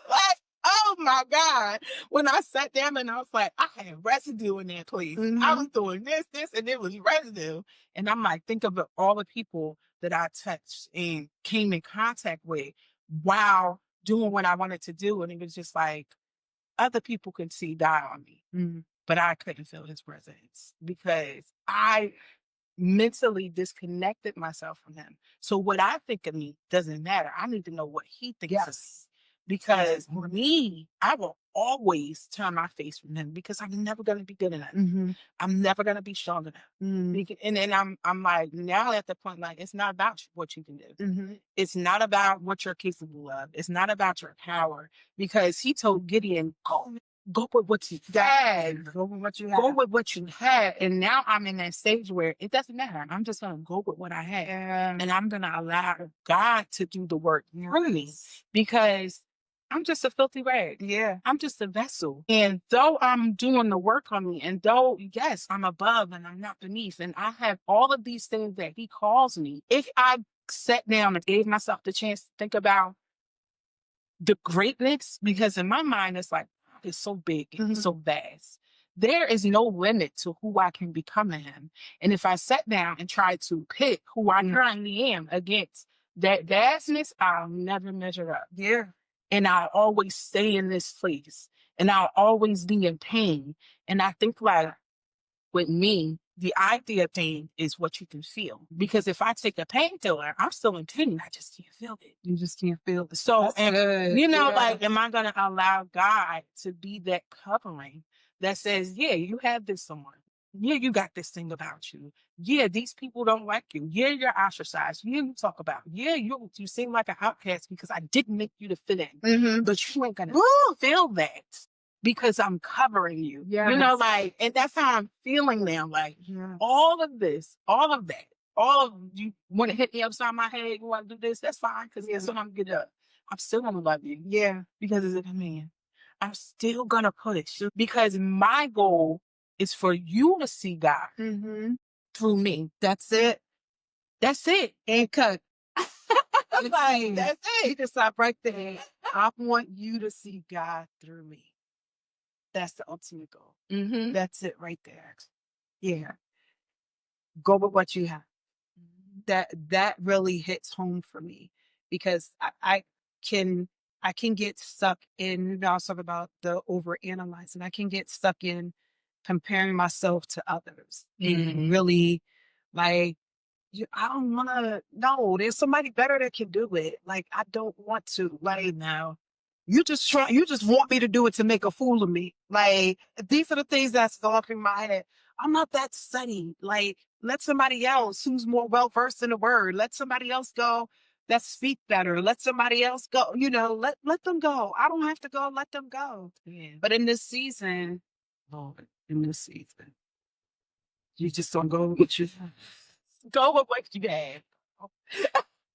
Like, oh my God. When I sat down and I was like, I had residue in that place. I was doing this, and it was residue. And I'm like, think of all the people that I touched and came in contact with while doing what I wanted to do. And it was just like, other people could see God on me, but I couldn't feel his presence because I mentally disconnected myself from him. So what I think of me doesn't matter. I need to know what he thinks of me. Because for me, I will always turn my face from him, because I'm never going to be good enough. I'm never going to be strong enough. And then I'm like, now at the point, like, it's not about what you can do. It's not about what you're capable of. It's not about your power, because he told Gideon, go go with what you had. Go with what you have. Go with what you had. And now I'm in that stage where it doesn't matter. I'm just going to go with what I have. And I'm going to allow God to do the work through me because I'm just a filthy rag. Yeah. I'm just a vessel. And though I'm doing the work on me, and though, yes, I'm above and I'm not beneath, and I have all of these things that He calls me, if I sat down and gave myself the chance to think about the greatness, because in my mind, it's like, it's so big and so vast. There is no limit to who I can become in Him. And if I sat down and tried to pick who I currently am against that vastness, I'll never measure up. Yeah. And I'll always stay in this place. And I'll always be in pain. And I think like with me, the idea of pain is what you can feel. Because if I take a painkiller, I'm still in pain. I just can't feel it. You just can't feel it. So, That's and, good. you know, Yeah. like, am I going to allow God to be that covering that says, yeah, you have this on. Yeah, you got this thing about you. Yeah, these people don't like you. Yeah, you're ostracized. Yeah, you talk about. Yeah, you seem like an outcast because I didn't make you to fit in. But you ain't going to feel that because I'm covering you. You know, Yes. like, and that's how I'm feeling now. Like, Yeah. all of this, all of that, all of you want to hit me upside my head, you want to do this, that's fine, because guess what, I'm gonna get up. I'm still gonna love you. Yeah. Because as a man, I'm still gonna push because my goal is for you to see God through me. That's it. That's it. And cut. Like, that's You it. can stop right there. I want you to see God through me. That's the ultimate goal. That's it right there. Yeah. Go with what you have. That really hits home for me because I can get stuck in, you know, I was talking about the overanalyzing. I can get stuck in comparing myself to others and really like I don't want to. No, there's somebody better that can do it. Like I don't want to. Like No. you just try. You just want me to do it to make a fool of me. Like these are the things that's going through my head. I'm not that studied. Like let somebody else who's more well versed in the word. Let somebody else go that speak better. Let somebody else go. You know, let them go. I don't have to go. Let them go. Yeah. But in this season, Lord, in this season, you just don't go with you. Go with what you have.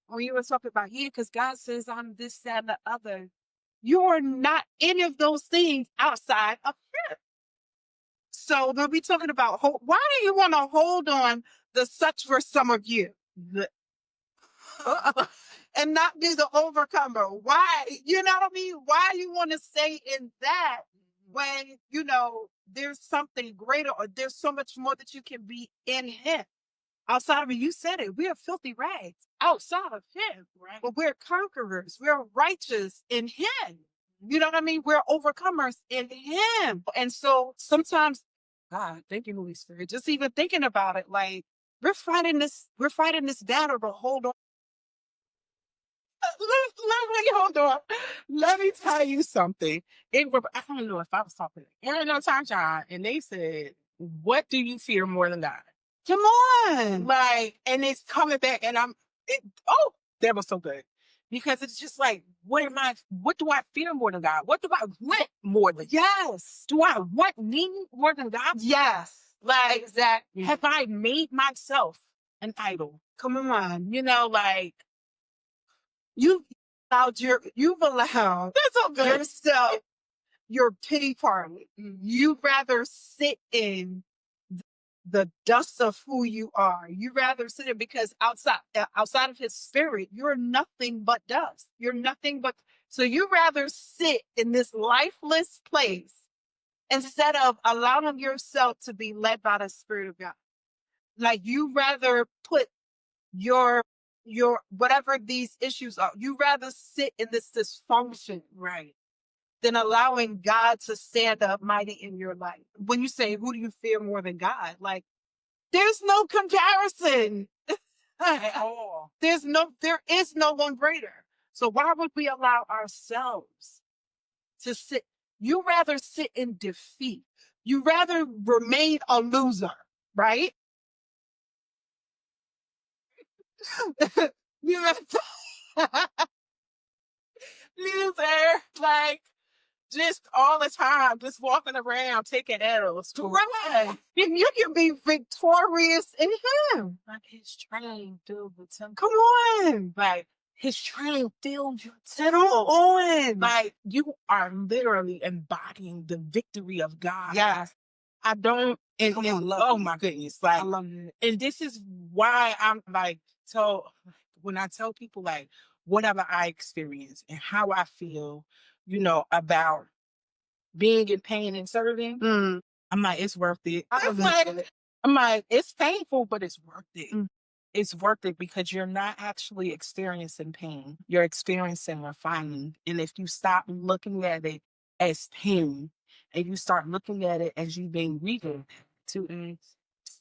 When you were talking about, yeah, because God says I'm this, that, and the other. You're not any of those things outside of Him. So when we talking about why do you want to hold on the such for some of you and not be the overcomer? Why? You know what I mean? Why you want to stay in that when you know there's something greater or there's so much more that you can be in Him? Outside of it, you said it. We are filthy rags outside of Him, Right. but we're conquerors. We're righteous in Him. You know what I mean? We're overcomers in Him. And so sometimes, God, thank you, Holy Spirit. Just even thinking about it, like we're fighting this battle to hold on. Let me hold on. Let me tell you something. I don't know if I was talking to Aaron or Sunshine, and they said, what do you fear more than God? Come on. Like, and it's coming back, and that was so good. Because it's just like, what do I fear more than God? What do I want more than God? Yes. Do I want me more than God? Yes. Like, Exactly. have I made myself an idol? Come on. You know, like, You've allowed that's so good. yourself your pity party. You'd rather sit in the dust of who you are. You rather sit in because outside of His Spirit, you're nothing but dust. You're nothing but so you rather sit in this lifeless place instead of allowing yourself to be led by the Spirit of God. Like you rather put your whatever these issues are, you rather sit in this dysfunction, Right. than allowing God to stand up mighty in your life. When you say, who do you fear more than God? Like, there's no comparison. At all. There is no one greater. So why would we allow ourselves to sit? You rather sit in defeat. You rather remain a loser, right? You rather Loser. Like, just all the time, just walking around taking arrows. Right. You can be victorious in him. Like his train filled the temple. Come on. Like his train filled your Head temple. on. Like you are literally embodying the victory of God. Yes. I don't, and oh my goodness, like, I love it. and this is why I'm like, so when I tell people like whatever I experience and how I feel, about being in pain and serving, I'm like, it's worth it. I'm like, it's painful, but it's worth it. It's worth it because you're not actually experiencing pain. You're experiencing refining. And if you stop looking at it as pain and you start looking at it as you being reborn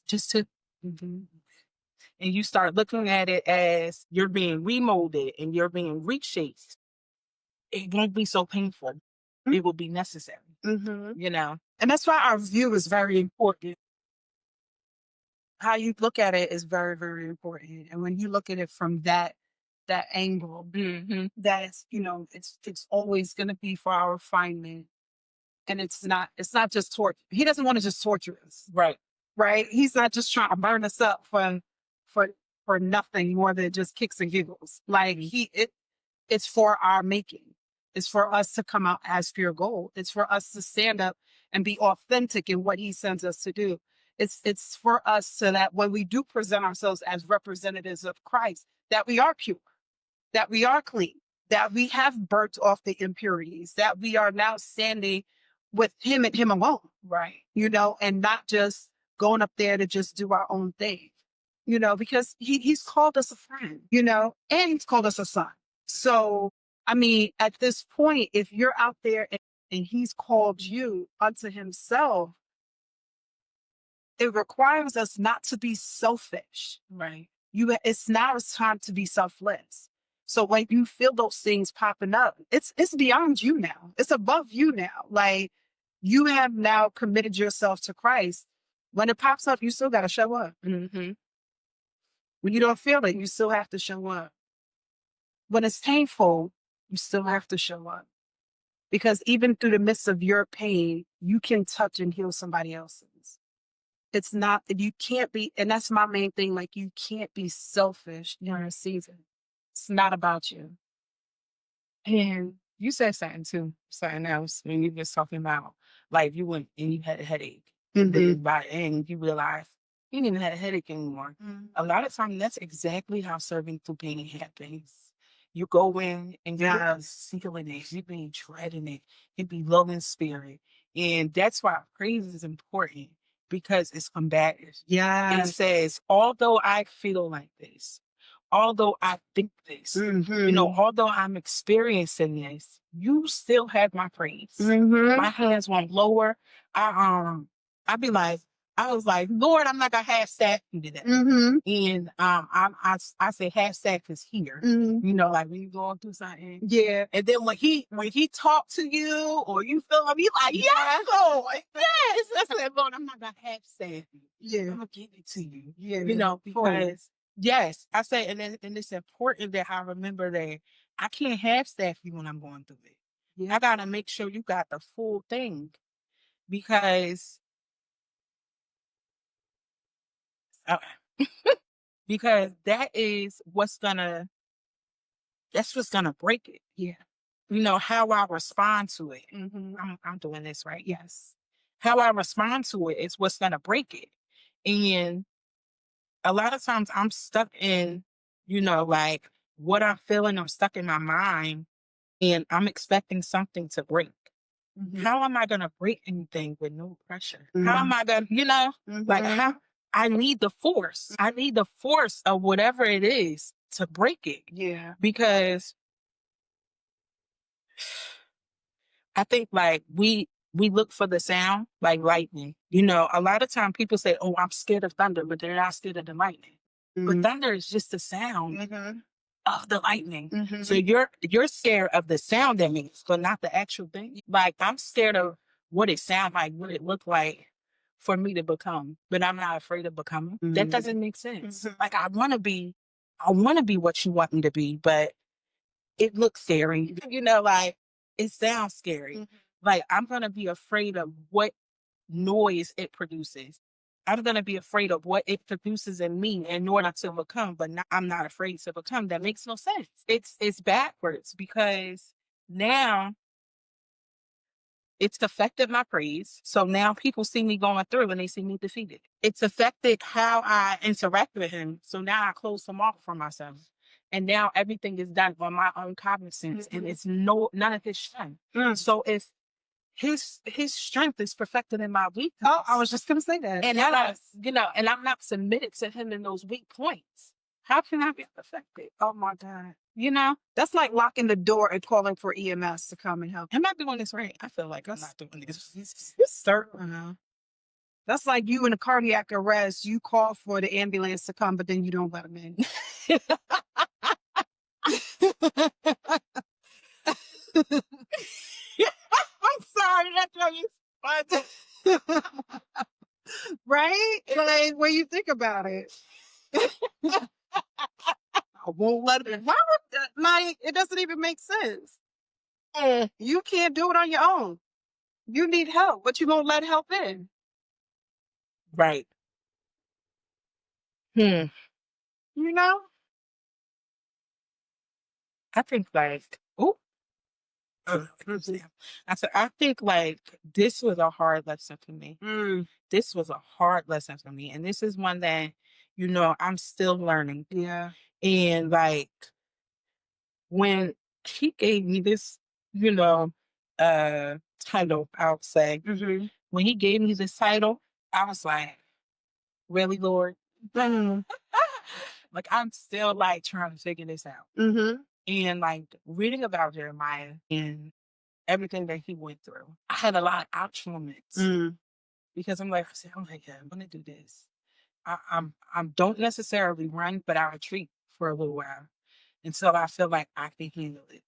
just to, and you start looking at it as you're being remolded and you're being reshaped, it won't be so painful. It will be necessary, And that's why our view is very important. How you look at it is very, very important. And when you look at it from that angle, that's, it's always going to be for our refinement. And it's not just torture. He doesn't want to just torture us. Right. He's not just trying to burn us up for nothing more than just kicks and giggles. Like it's for our making. It's for us to come out as pure gold. It's for us to stand up and be authentic in what he sends us to do. It's for us so that when we do present ourselves as representatives of Christ, that we are pure, that we are clean, that we have burnt off the impurities, that we are now standing with him and him alone. Right. And not just going up there to just do our own thing, because he's called us a friend, and he's called us a son. So, I mean, at this point, if you're out there and he's called you unto himself, it requires us not to be selfish. Right. It's now it's time to be selfless. So when you feel those things popping up, it's beyond you now. It's above you now. Like you have now committed yourself to Christ. When it pops up, you still got to show up. When you don't feel it, you still have to show up. When it's painful, you still have to show up. Because even through the midst of your pain, you can touch and heal somebody else's. It's not that you can't be, and that's my main thing. Like you can't be selfish during a season. It's not about you. And you said something else when you were talking about like you went and you had a headache, and you realized you didn't even have a headache anymore. A lot of times that's exactly how serving through pain happens. You go in and you're feeling it, you be dreading it, you be low in spirit. And that's why praise is important because it's combative. It says, although I feel like this, although I think this, although I'm experiencing this, you still have my praise. My hands won't lower. I was like, Lord, I'm not gonna half stack you today. And I say half stack is here. Like when you're going through something. Yeah. And then when he talked to you or you feel him, you like, yes, Lord, yes. I said, Lord, I'm not gonna half stack you. Yeah. I'm gonna give it to you. Yeah. Because yes, I say, and it's important that I remember that I can't half staff you when I'm going through it. Yeah. I gotta make sure you got the full thing because because that's what's gonna break it. Yeah. How I respond to it. I'm doing this right. Yes. How I respond to it is what's gonna break it. And a lot of times I'm stuck in, like what I'm feeling, I'm stuck in my mind and I'm expecting something to break. How am I going to break anything with no pressure? How am I going to, like how I need the force. I need the force of whatever it is to break it. Yeah. Because I think like we look for the sound like lightning. A lot of time people say, oh, I'm scared of thunder, but they're not scared of the lightning. But thunder is just the sound of the lightning. So you're scared of the sound that makes, but not the actual thing. Like I'm scared of what it sounds like, what it looked like for me to become, but I'm not afraid of becoming. That doesn't make sense. Like I want to be what you want me to be, but it looks scary. Like it sounds scary. Like, I'm going to be afraid of what noise it produces. I'm going to be afraid of what it produces in me in order to become, but I'm not afraid to become. That makes no sense. It's backwards because now it's affected my praise. So now people see me going through and they see me defeated. It's affected how I interact with him. So now I close him off for myself. And now everything is done on my own cognizance, and it's none of his strength. So if his strength is perfected in my weakness. Oh, I was just gonna say that. And and I'm not submitted to him in those weak points. How can I be affected? Oh my God. That's like locking the door and calling for EMS to come and help. Am I doing this right? I feel like I'm not doing this. Certain. That's like you in a cardiac arrest. You call for the ambulance to come, but then you don't let them in. I'm sorry, that's fun. Right? Like when you think about it. I won't let it in. Why would like it doesn't even make sense. You can't do it on your own. You need help, but you won't let help in. Right. You know? I think like, oh, I said, I think like this was a hard lesson for me. This was a hard lesson for me. And this is one that, I'm still learning. Yeah. And like when he gave me this, title, I would say, when he gave me this title, I was like, really, Lord? Like, I'm still like trying to figure this out. And like reading about Jeremiah and everything that he went through, I had a lot of ouch moments because I'm like, yeah, I'm gonna do this. I don't necessarily run, but I retreat for a little while until I feel like I can handle it.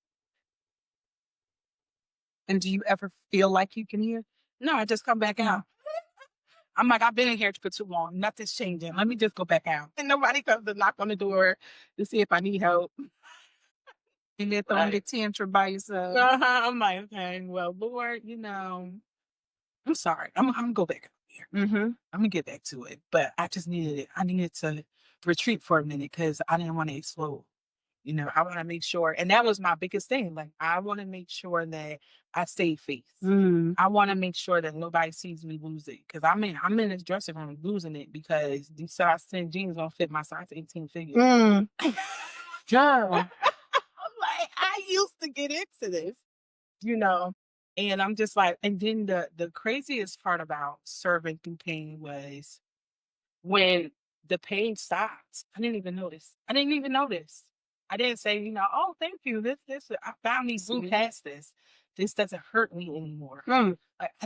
And do you ever feel like you can hear? No, I just come back out. I'm like, I've been in here for too long. Nothing's changing. Let me just go back out. And nobody comes to knock on the door to see if I need help. And they're throwing the tantrum by yourself. I'm like, okay, well, Lord, I'm sorry. I'm gonna go back out here. I'm gonna get back to it. But I just needed it. I needed to retreat for a minute because I didn't want to explode. I want to make sure, and that was my biggest thing. Like, I want to make sure that I stay faith. I want to make sure that nobody sees me lose it because I'm in this dressing room losing it because these size 10 jeans don't fit my size 18 figure. Yeah. Like, I used to get into this, and I'm just like, and then the craziest part about serving through pain was when the pain stopped. I didn't even notice. I didn't say, oh, thank you. This, I finally grew past this. This doesn't hurt me anymore. I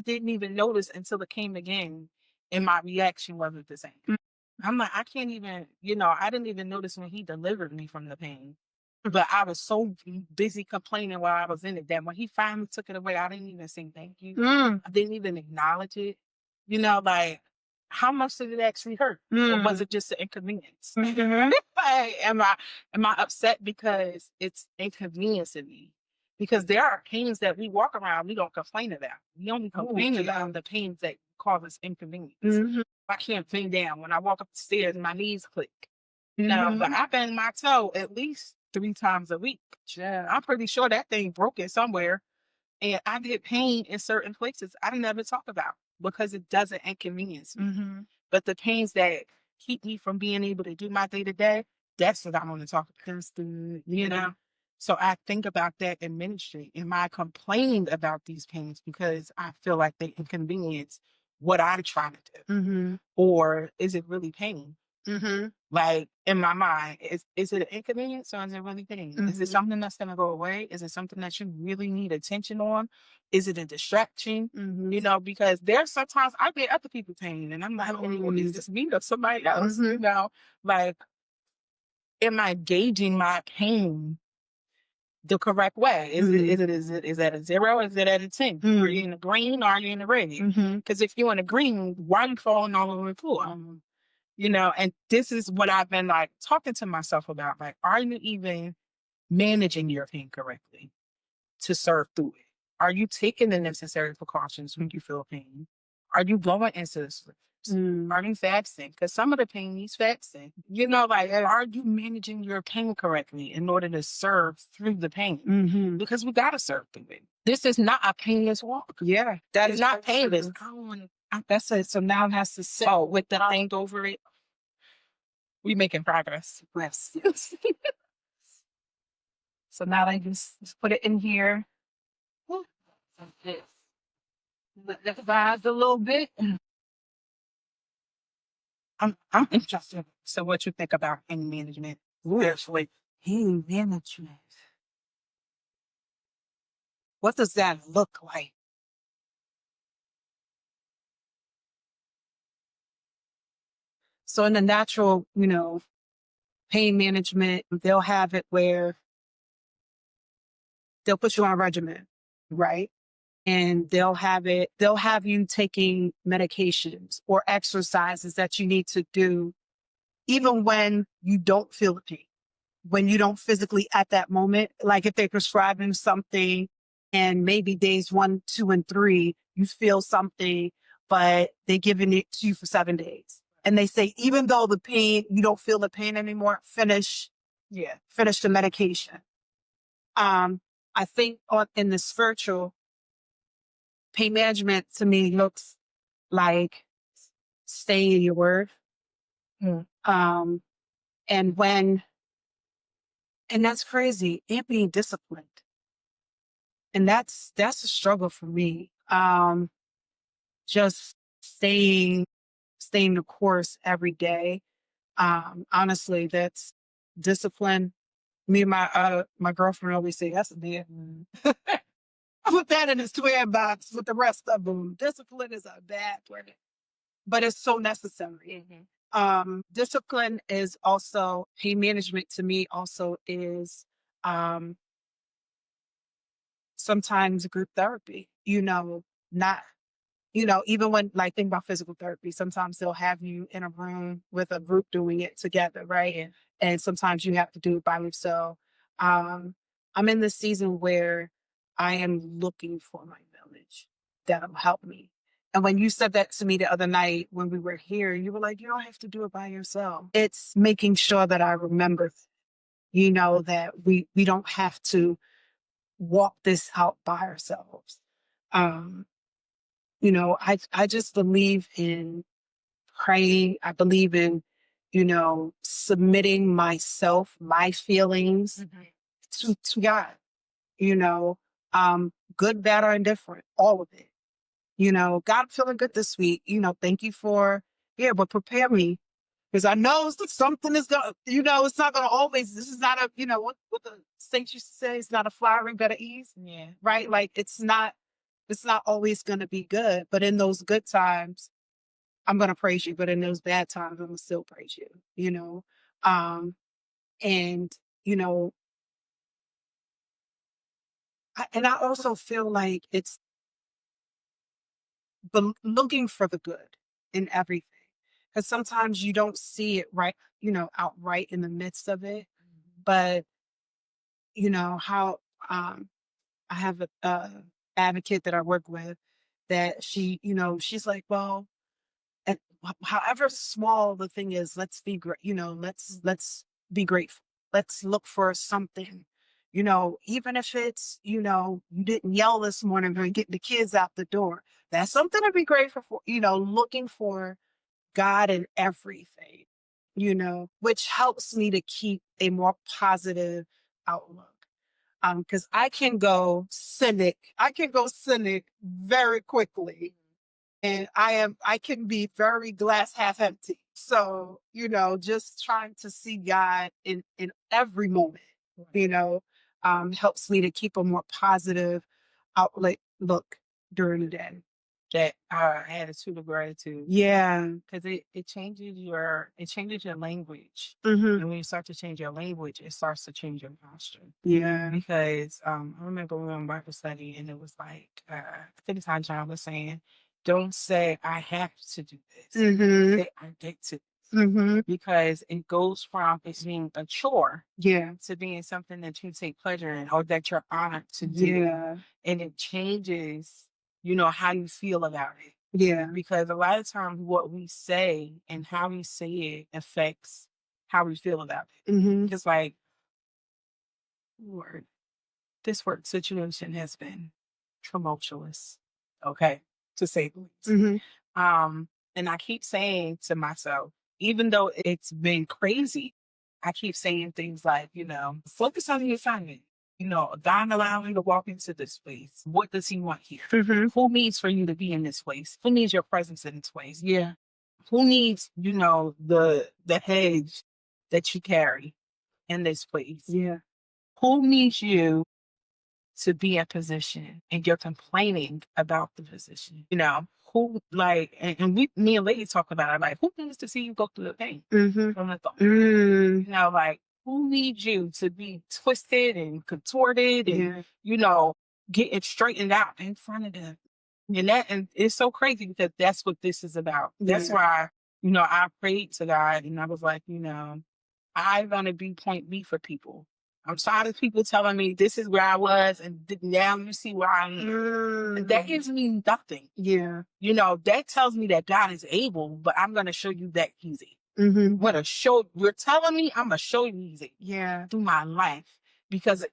didn't even notice until it came again, and my reaction wasn't the same. I'm like, I can't even, I didn't even notice when he delivered me from the pain. But I was so busy complaining while I was in it that when he finally took it away, I didn't even say thank you. I didn't even acknowledge it. Like, how much did it actually hurt? Or was it just an inconvenience? Like, am I upset because it's inconveniencing me? Because there are pains that we walk around, we don't complain about. We only complain about the pains that cause us inconvenience. I can't bend down. When I walk up the stairs, my knees click. But I bang my toe at least 3 times a week. Yeah, I'm pretty sure that thing broken somewhere. And I get pain in certain places I never talk about because it doesn't inconvenience me. But the pains that keep me from being able to do my day to day, that's what I want to talk about. So I think about that in ministry. Am I complaining about these pains because I feel like they inconvenience what I'm trying to do? Or is it really pain? Like, in my mind, is it an inconvenience or is it really pain? Is it something that's going to go away? Is it something that you really need attention on? Is it a distraction? Because there's sometimes I get other people pain and I'm like, oh, is this me or somebody else? Like, am I gauging my pain the correct way? Is that a 0? Is it at a 10? Are you in the green or are you in the red? Because if you're in the green, why are you falling all over the floor? And this is what I've been like talking to myself about. Like, are you even managing your pain correctly to serve through it? Are you taking the necessary precautions when you feel pain? Are you going into the sleep? Are you fasting? Because some of the pain needs fasting. Like, are you managing your pain correctly in order to serve through the pain? Because we gotta serve through it. This is not a painless walk. Yeah, that It's is not very painless. true. I don't want That's it. So now it has to sit with the thing over it. We making progress. yes. So now I just put it in here. Whew. Like this. Let that vibes a little bit. I'm interested. So what you think about pain management? Seriously. Pain management. What does that look like? So in the natural, pain management, they'll have it where they'll put you on a regimen, right? And they'll have you taking medications or exercises that you need to do, even when you don't feel the pain, when you don't physically at that moment. Like if they're prescribing something and maybe days 1, 2, and 3, you feel something, but they're giving it to you for 7 days. And they say, even though you don't feel the pain anymore, finish the medication. I think in the spiritual, pain management to me looks like staying in your word. Um, and and that's crazy, and being disciplined. And that's a struggle for me. Just staying the course every day. Honestly, that's discipline. Me and my girlfriend always say that's a man. Put that in a square box with the rest of them. Discipline is a bad word, but it's so necessary. Discipline is also pain management to me. Also is um, sometimes group therapy. Not even when, like, think about physical therapy, sometimes they'll have you in a room with a group doing it together, right? And sometimes you have to do it by yourself. Um, I'm in this season where I am looking for my village that'll help me. And when you said that to me the other night when we were here, you were like, you don't have to do it by yourself. It's making sure that I remember, that we don't have to walk this out by ourselves. Um, I just believe in praying. I believe in, submitting myself, my feelings to God, you know, good, bad, or indifferent, all of it. God, I'm feeling good this week. Thank you for, yeah, but prepare me. Because I know something is going to, it's not going to always, this is not a, what the saints used to say, it's not a flowering bed of ease. Yeah. Right? Like it's not always going to be good, but in those good times, I'm going to praise you. But in those bad times, I'm going to still praise you, Um, and, you know, and I also feel like it's looking for the good in everything. Because sometimes you don't see it right, outright in the midst of it. But, how I have a advocate that I work with that she's like, well, and however small the thing is, let's be great. Let's be grateful. Let's look for something. Even if it's you didn't yell this morning or getting the kids out the door, that's something to be grateful for. Looking for God in everything. Which helps me to keep a more positive outlook. Because I can go cynic very quickly, and I can be very glass half empty. So, just trying to see God in every moment, helps me to keep a more positive outlet look during the day. That attitude of gratitude. Yeah. Because it changes your language. Hmm. And when you start to change your language, it starts to change your posture. Yeah. Because I remember we were in Bible study and it was like, I think John was saying, don't say I have to do this. Hmm. Say I get to. because it goes from it being a chore Yeah. to being something that you take pleasure in or that you're honored to do. Yeah. And it changes, you know, how you feel about it. Yeah. Because a lot of times what we say and how we say it affects how we feel about it. Because like, Lord, this work situation has been tumultuous, okay, to say the least. And I keep saying to myself, even though it's been crazy, I keep saying things like, you know, focus on the assignment. You know, God allowed me to walk into this place. What does He want here? Who needs for you to be in this place? Who needs your presence in this place? Yeah. Who needs, you know, the hedge that you carry in this place? Yeah. Who needs you to be in position and you're complaining about the position? You know, who like, and me and Lady talk about it, like, who needs to see you go through the pain from the thought? You know, like, who needs you to be twisted and contorted and, you know, getting straightened out in front of them? And it's so crazy because that's what this is about. That's why, you know, I prayed to God and I was like, you know, I want to be point B for people. I'm tired of people telling me this is where I was and now you see where I am. And that gives me nothing. Yeah. You know, that tells me that God is able, but I'm going to show you that He's able. I'm going to show, you're telling me, I'm going to show you He's able. Yeah. Through my life. Because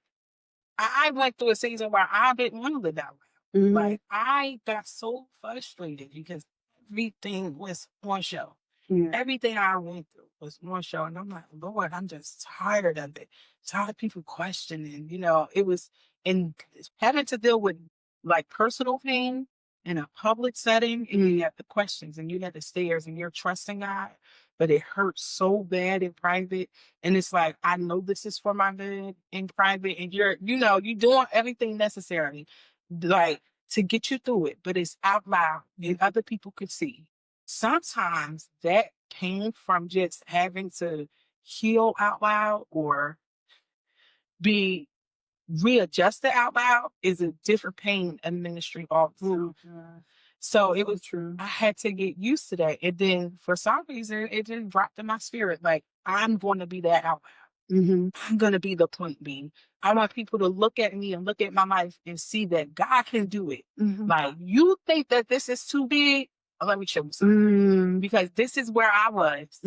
I went through a season where I didn't want to live that way. Like, I got so frustrated because everything was on show. Yeah. Everything I went through was on show. And I'm like, Lord, I'm just tired of it. Tired of people questioning. You know, it was in having to deal with like personal pain in a public setting, and you have the questions and you have the stares and you're trusting God, but it hurts so bad in private. And it's like, I know this is for my good in private, and you're, you know, you're doing everything necessary, like, to get you through it, but it's out loud and other people could see. Sometimes that came from just having to heal out loud or be readjusted out loud is a different pain in ministry also. So it was true. I had to get used to that. And then for some reason it just dropped in my spirit. Like, I'm going to be that out loud. I'm going to be the point B. I want people to look at me and look at my life and see that God can do it. Like, you think that this is too big? Let me show you something. Because this is where I was.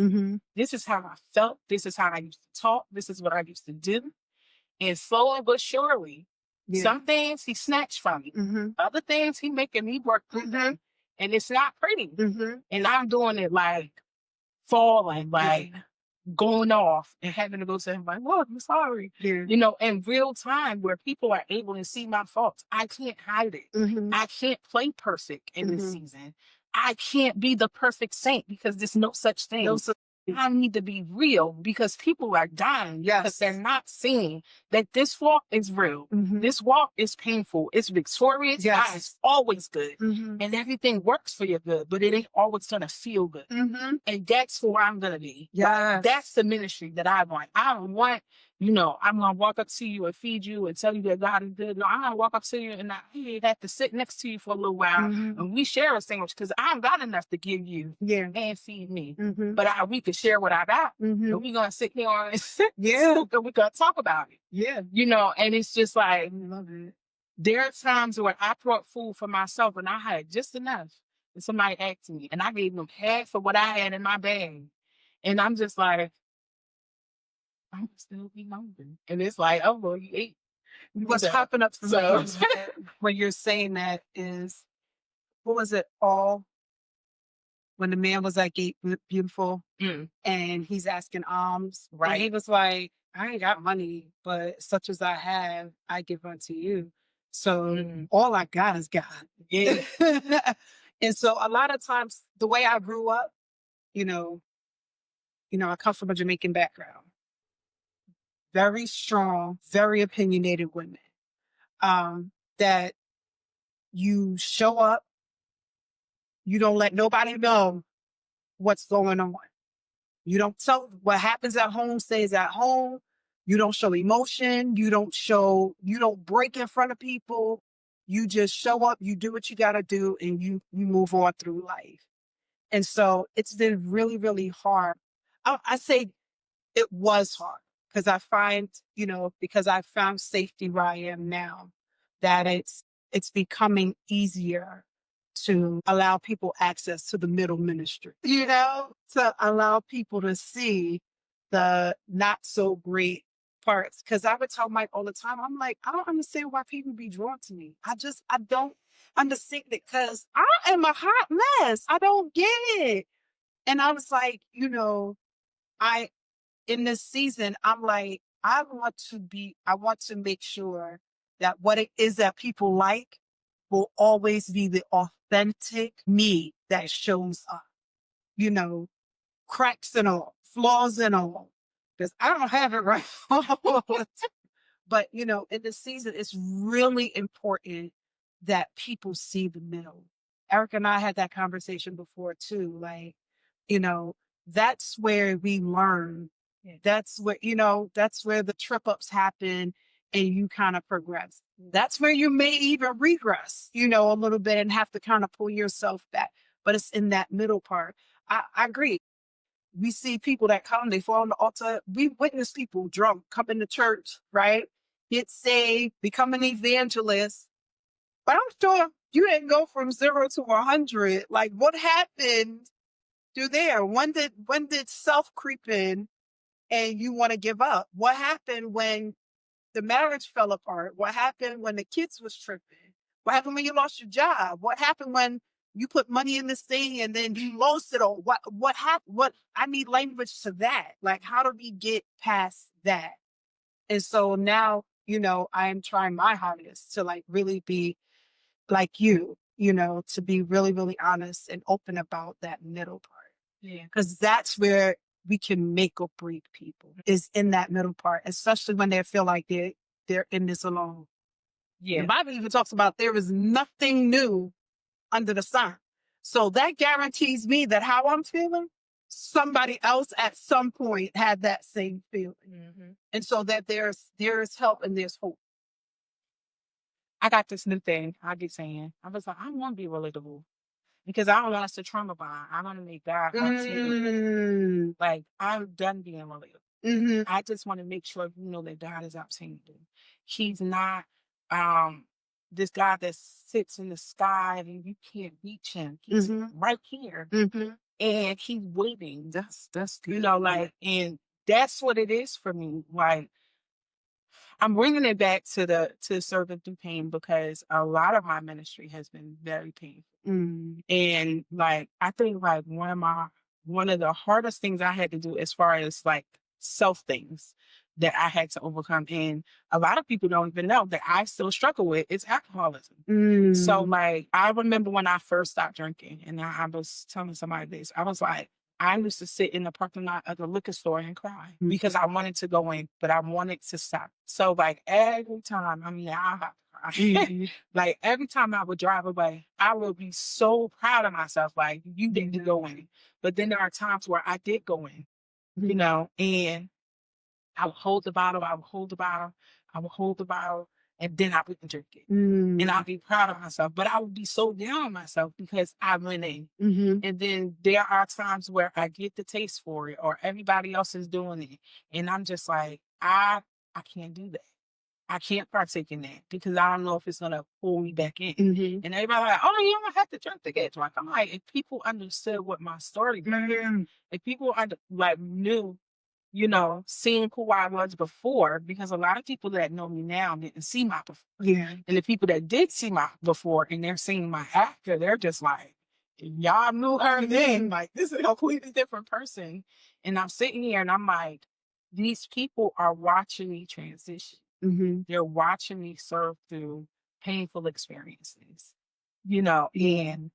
This is how I felt. This is how I used to talk. This is what I used to do. And slowly but surely, some things He snatched from me. Other things He making me work through them. And it's not pretty. And I'm doing it like falling, like going off and having to go to Him like, Lord, I'm sorry. You know, in real time where people are able to see my faults. I can't hide it. I can't play perfect in this season. I can't be the perfect saint because there's no such thing. I need to be real because people are dying because they're not seeing that this walk is real. This walk is painful. It's victorious. God is always good. And everything works for your good, but it ain't always going to feel good. And that's who I'm going to be. That's the ministry that I want. I don't want, you know, I'm going to walk up to you and feed you and tell you that God is good. No, I'm going to walk up to you and I have to sit next to you for a little while and we share a sandwich because I ain't got enough to give you and feed me. But we can share what I got. And we're going to sit here and we're going to talk about it. You know, and it's just like, there are times where I brought food for myself and I had just enough. And somebody asked me and I gave them half of what I had in my bag. And I'm just like, I'm still be hungry. And it's like, oh, well, you ate. What's popping up for me when you're saying that is, what was it all? When the man was like, beautiful, and he's asking alms. And he was like, I ain't got money, but such as I have, I give unto you. So all I got is God. And so a lot of times, the way I grew up, you know, I come from a Jamaican background. Very strong, very opinionated women. That you show up, you don't let nobody know what's going on. You don't tell what happens at home stays at home. You don't show emotion. You don't break in front of people. You just show up, you do what you got to do, and you move on through life. And so it's been really, really hard I say it was hard because I find, because I found safety where I am now, that it's becoming easier to allow people access to the middle ministry, to allow people to see the not so great parts. Because I would tell Mike all the time, I'm like, I don't understand why people be drawn to me. I don't understand it because I am a hot mess. I don't get it. And I was like, I in this season, I'm like, I want to make sure that what it is that people like will always be the authentic me that shows up, you know, cracks and all, flaws and all. Because I don't have it right. But, in this season, it's really important that people see the middle. Eric and I had that conversation before too. Like, you know, that's where we learn. Yeah. That's where the trip ups happen and you kind of progress. That's where you may even regress, a little bit and have to kind of pull yourself back. But it's in that middle part. I agree. We see people that come, they fall on the altar. We witness people drunk come into church, right? Get saved, become an evangelist. But I'm sure you didn't go from 0 to 100. Like, what happened through there? When did self creep in and you want to give up? What happened when the marriage fell apart? What happened when the kids was tripping? What happened when you lost your job? What happened when you put money in this thing and then you lost it all? What happened? What I need language to that. Like, how do we get past that? And so now, I am trying my hardest to like really be like you, to be really, really honest and open about that middle part. Yeah. Because that's where we can make or break people is in that middle part, especially when they feel like they're in this alone. Yeah. The Bible even talks about there is nothing new under the sun. So that guarantees me that how I'm feeling, somebody else at some point had that same feeling. Mm-hmm. And so that there's help and there's hope. I got this new thing. I get saying, I was like, I want to be relatable because I don't want us to trauma bond. I want to make God obtainable. Like, I'm done being relatable. Mm-hmm. I just want to make sure you know that God is obtainable. He's not this God that sits in the sky and you can't reach him. He's right here and he's waiting. That's and that's what it is for me. Like, I'm bringing it back to serving through pain because a lot of my ministry has been very painful. And like, I think like one of the hardest things I had to do as far as like self things that I had to overcome. And a lot of people don't even know that I still struggle with is alcoholism. So like, I remember when I first stopped drinking and I was telling somebody this, I was like, I used to sit in the parking lot of the liquor store and cry because I wanted to go in, but I wanted to stop. So like every time, I mean, I have to cry. Like every time I would drive away, I would be so proud of myself. Like, you didn't go in. But then there are times where I did go in, and I would hold the bottle, I would hold the bottle, I would hold the bottle, and then I wouldn't drink it. And I'd be proud of myself. But I would be so down on myself because I went in. And then there are times where I get the taste for it or everybody else is doing it. And I'm just like, I can't do that. I can't partake in that because I don't know if it's gonna pull me back in. And everybody like, oh, you don't have to drink to get drunk. I'm like, if people understood what my story was, if people knew, seeing who I was before, because a lot of people that know me now didn't see my before. Yeah. And the people that did see my before and they're seeing my after, they're just like, y'all knew her then. Like, this is a completely different person. And I'm sitting here and I'm like, these people are watching me transition. They're watching me serve through painful experiences, and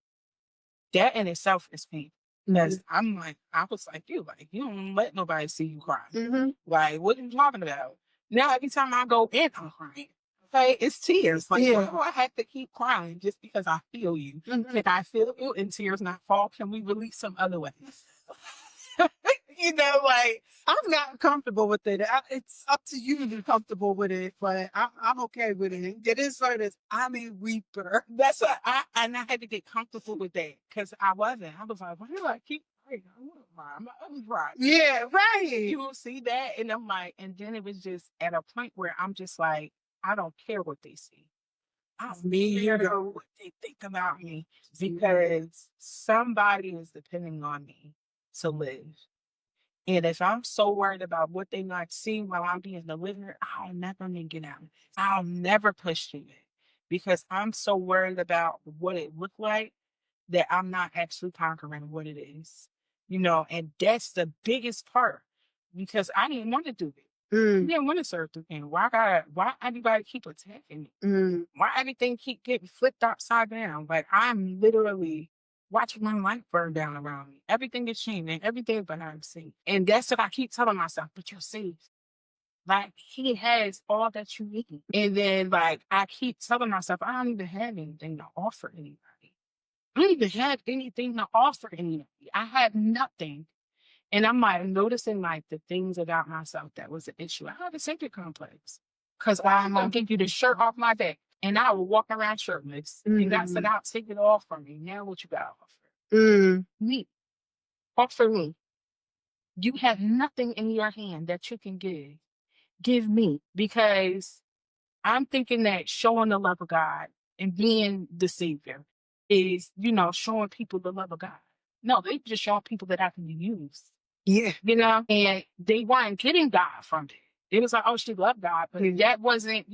that in itself is painful. Because I'm like, I was like you don't let nobody see you cry. Like, what are you talking about? Now, every time I go in, I'm crying. Okay, it's tears. Like, why do I have to keep crying just because I feel you? Can I feel you and tears not fall? Can we release some other ways? Like, I'm not comfortable with it. It's up to you to be comfortable with it, but I'm okay with it. It is what it is. I'm a weeper. that's what I had to get comfortable with that because I wasn't. I was like, why do I keep Right, I'm right. Yeah, right. You will see that, and I'm like, and then it was just at a point where I'm just like, I don't care what they see. I don't care what they think about me because somebody is depending on me to live. And if I'm so worried about what they might see while I'm being delivered, I'll never make it out. I'll never push through it because I'm so worried about what it looked like that I'm not actually conquering what it is. And that's the biggest part because I didn't want to do it. I didn't want to serve the king. Why everybody keep attacking me? Why everything keep getting flipped upside down? Like I'm literally watching my life burn down around me. Everything is changing, everything behind the scene. And that's what I keep telling myself, but you're safe. Like he has all that you need. And then like I keep telling myself, I don't even have anything to offer anybody. I don't even have anything to offer anybody. I have nothing. And I'm like noticing like the things about myself that was an issue. I have a sacred complex. Cause I'm gonna give you the shirt off my back. And I will walk around shirtless. And God said, I'll take it off from me. Now what you got to offer? Me. Offer me. You have nothing in your hand that you can give. Give me. Because I'm thinking that showing the love of God and being the savior is, showing people the love of God. No, they just showing people that I can be used. Yeah. And they weren't getting God from it. It was like, oh, she loved God, but that wasn't,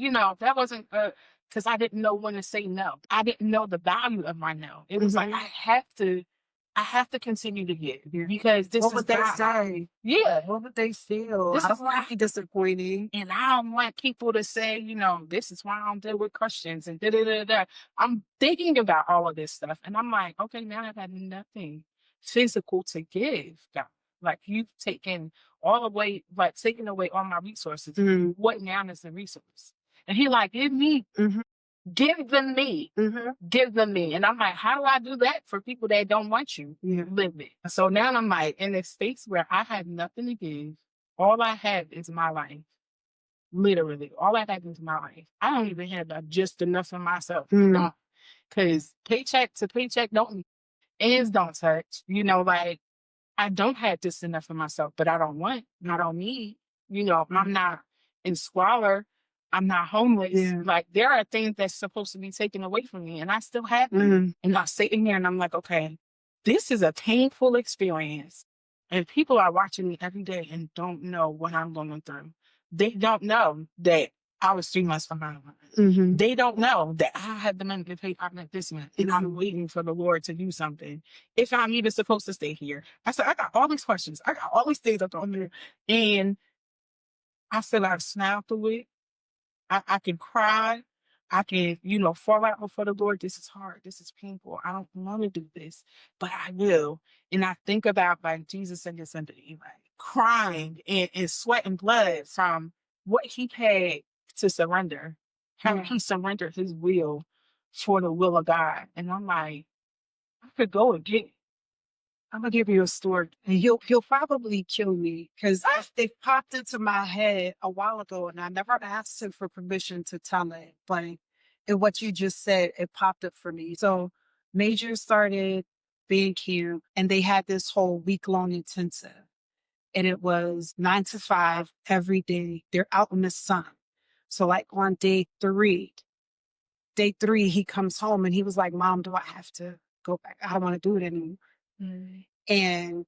because I didn't know when to say no. I didn't know the value of my no. It was like I have to continue to give because this What is would they God. say? Yeah. What would they feel? This I is don't want to be disappointing. And I don't want people to say, this is why I don't deal with Christians and da da da da. I'm thinking about all of this stuff, and I'm like, okay, now I've had nothing physical to give, God. Like you've taken taking away all my resources. What now is the resource? And he like, give me, give them me, give them me. And I'm like, how do I do that for people that don't want you? Live it. So now I'm like in this space where I have nothing to give. All I have is my life. Literally, all I have is my life. I don't even have just enough for myself. Because paycheck to paycheck ends don't touch. Like I don't have just enough for myself, but I don't want, I don't need. I'm not in squalor. I'm not homeless. Yeah. Like there are things that's supposed to be taken away from me, and I still have them. And I'm sitting there, and I'm like, okay, this is a painful experience, and people are watching me every day and don't know what I'm going through. They don't know that I was 3 months behind. They don't know that I had the money to pay Partner this month, and I'm waiting for the Lord to do something. If I'm even supposed to stay here, I said, I got all these questions. I got all these things up on there, and I feel like smile through it. I can cry. I can, fall out before the Lord. This is hard. This is painful. I don't want to do this, but I will. And I think about like Jesus and his empathy, like crying and sweat and blood from what he had to surrender, how he surrendered his will for the will of God. And I'm like, I could go again. I'm gonna give you a story, and he'll probably kill me because it popped into my head a while ago, and I never asked him for permission to tell it. But in what you just said, it popped up for me. So Major started being camp, and they had this whole week-long intensive, and it was 9 to 5 every day. They're out in the sun. So like on day three, he comes home and he was like, "Mom, do I have to go back? I don't want to do it anymore." And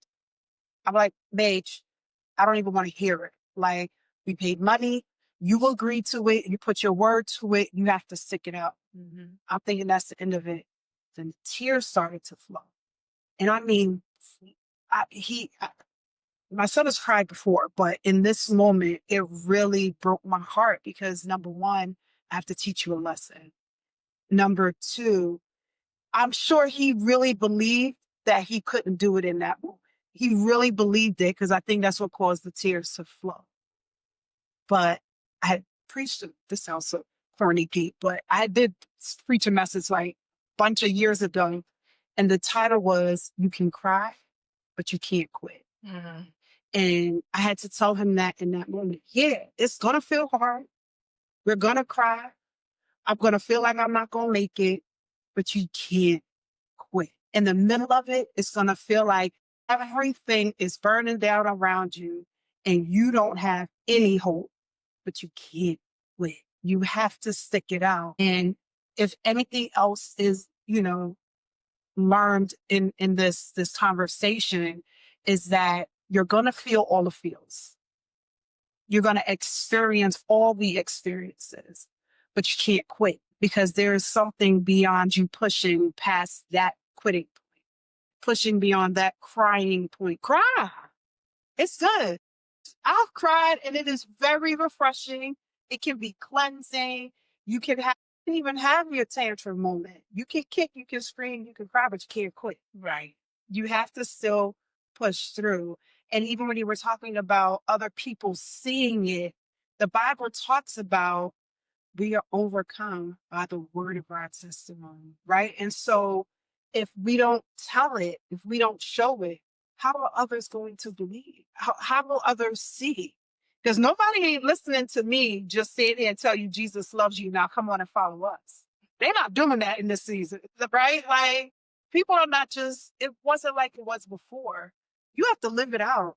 I'm like, Mage, I don't even want to hear it. Like, we paid money, you agreed to it, you put your word to it, you have to stick it out. I'm thinking that's the end of it. Then tears started to flow. And I mean, my son has cried before, but in this moment, it really broke my heart because number one, I have to teach you a lesson. Number two, I'm sure he really believed that he couldn't do it in that moment. He really believed it because I think that's what caused the tears to flow. But I had preached, this sounds so corny, Pete, but I did preach a message like a bunch of years ago. And the title was, You Can Cry, but You Can't Quit. And I had to tell him that in that moment. Yeah, it's going to feel hard. We're going to cry. I'm going to feel like I'm not going to make it, but you can't quit. In the middle of it, it's going to feel like Everything is burning down around you and you don't have any hope, but you can't quit. You have to stick it out. And if anything else is, learned in this conversation is that you're going to feel all the feels. You're going to experience all the experiences, but you can't quit because there is something beyond you pushing past that quitting point, pushing beyond that crying point. Cry. It's good. I've cried and it is very refreshing. It can be cleansing. You can even have your tantrum moment. You can kick, you can scream, you can cry, but you can't quit. Right. You have to still push through. And even when you were talking about other people seeing it, the Bible talks about we are overcome by the word of our testimony, right? And so if we don't tell it, if we don't show it, how are others going to believe? How will others see? Because nobody ain't listening to me just sit here and tell you Jesus loves you. Now come on and follow us. They're not doing that in this season, right? Like people are not just, it wasn't like it was before. You have to live it out.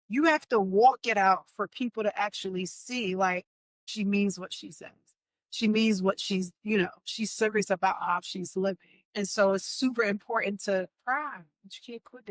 You have to walk it out for people to actually see, like, she means what she says. She means what she's serious about how she's living. And so it's super important to cry, but you can't quit it.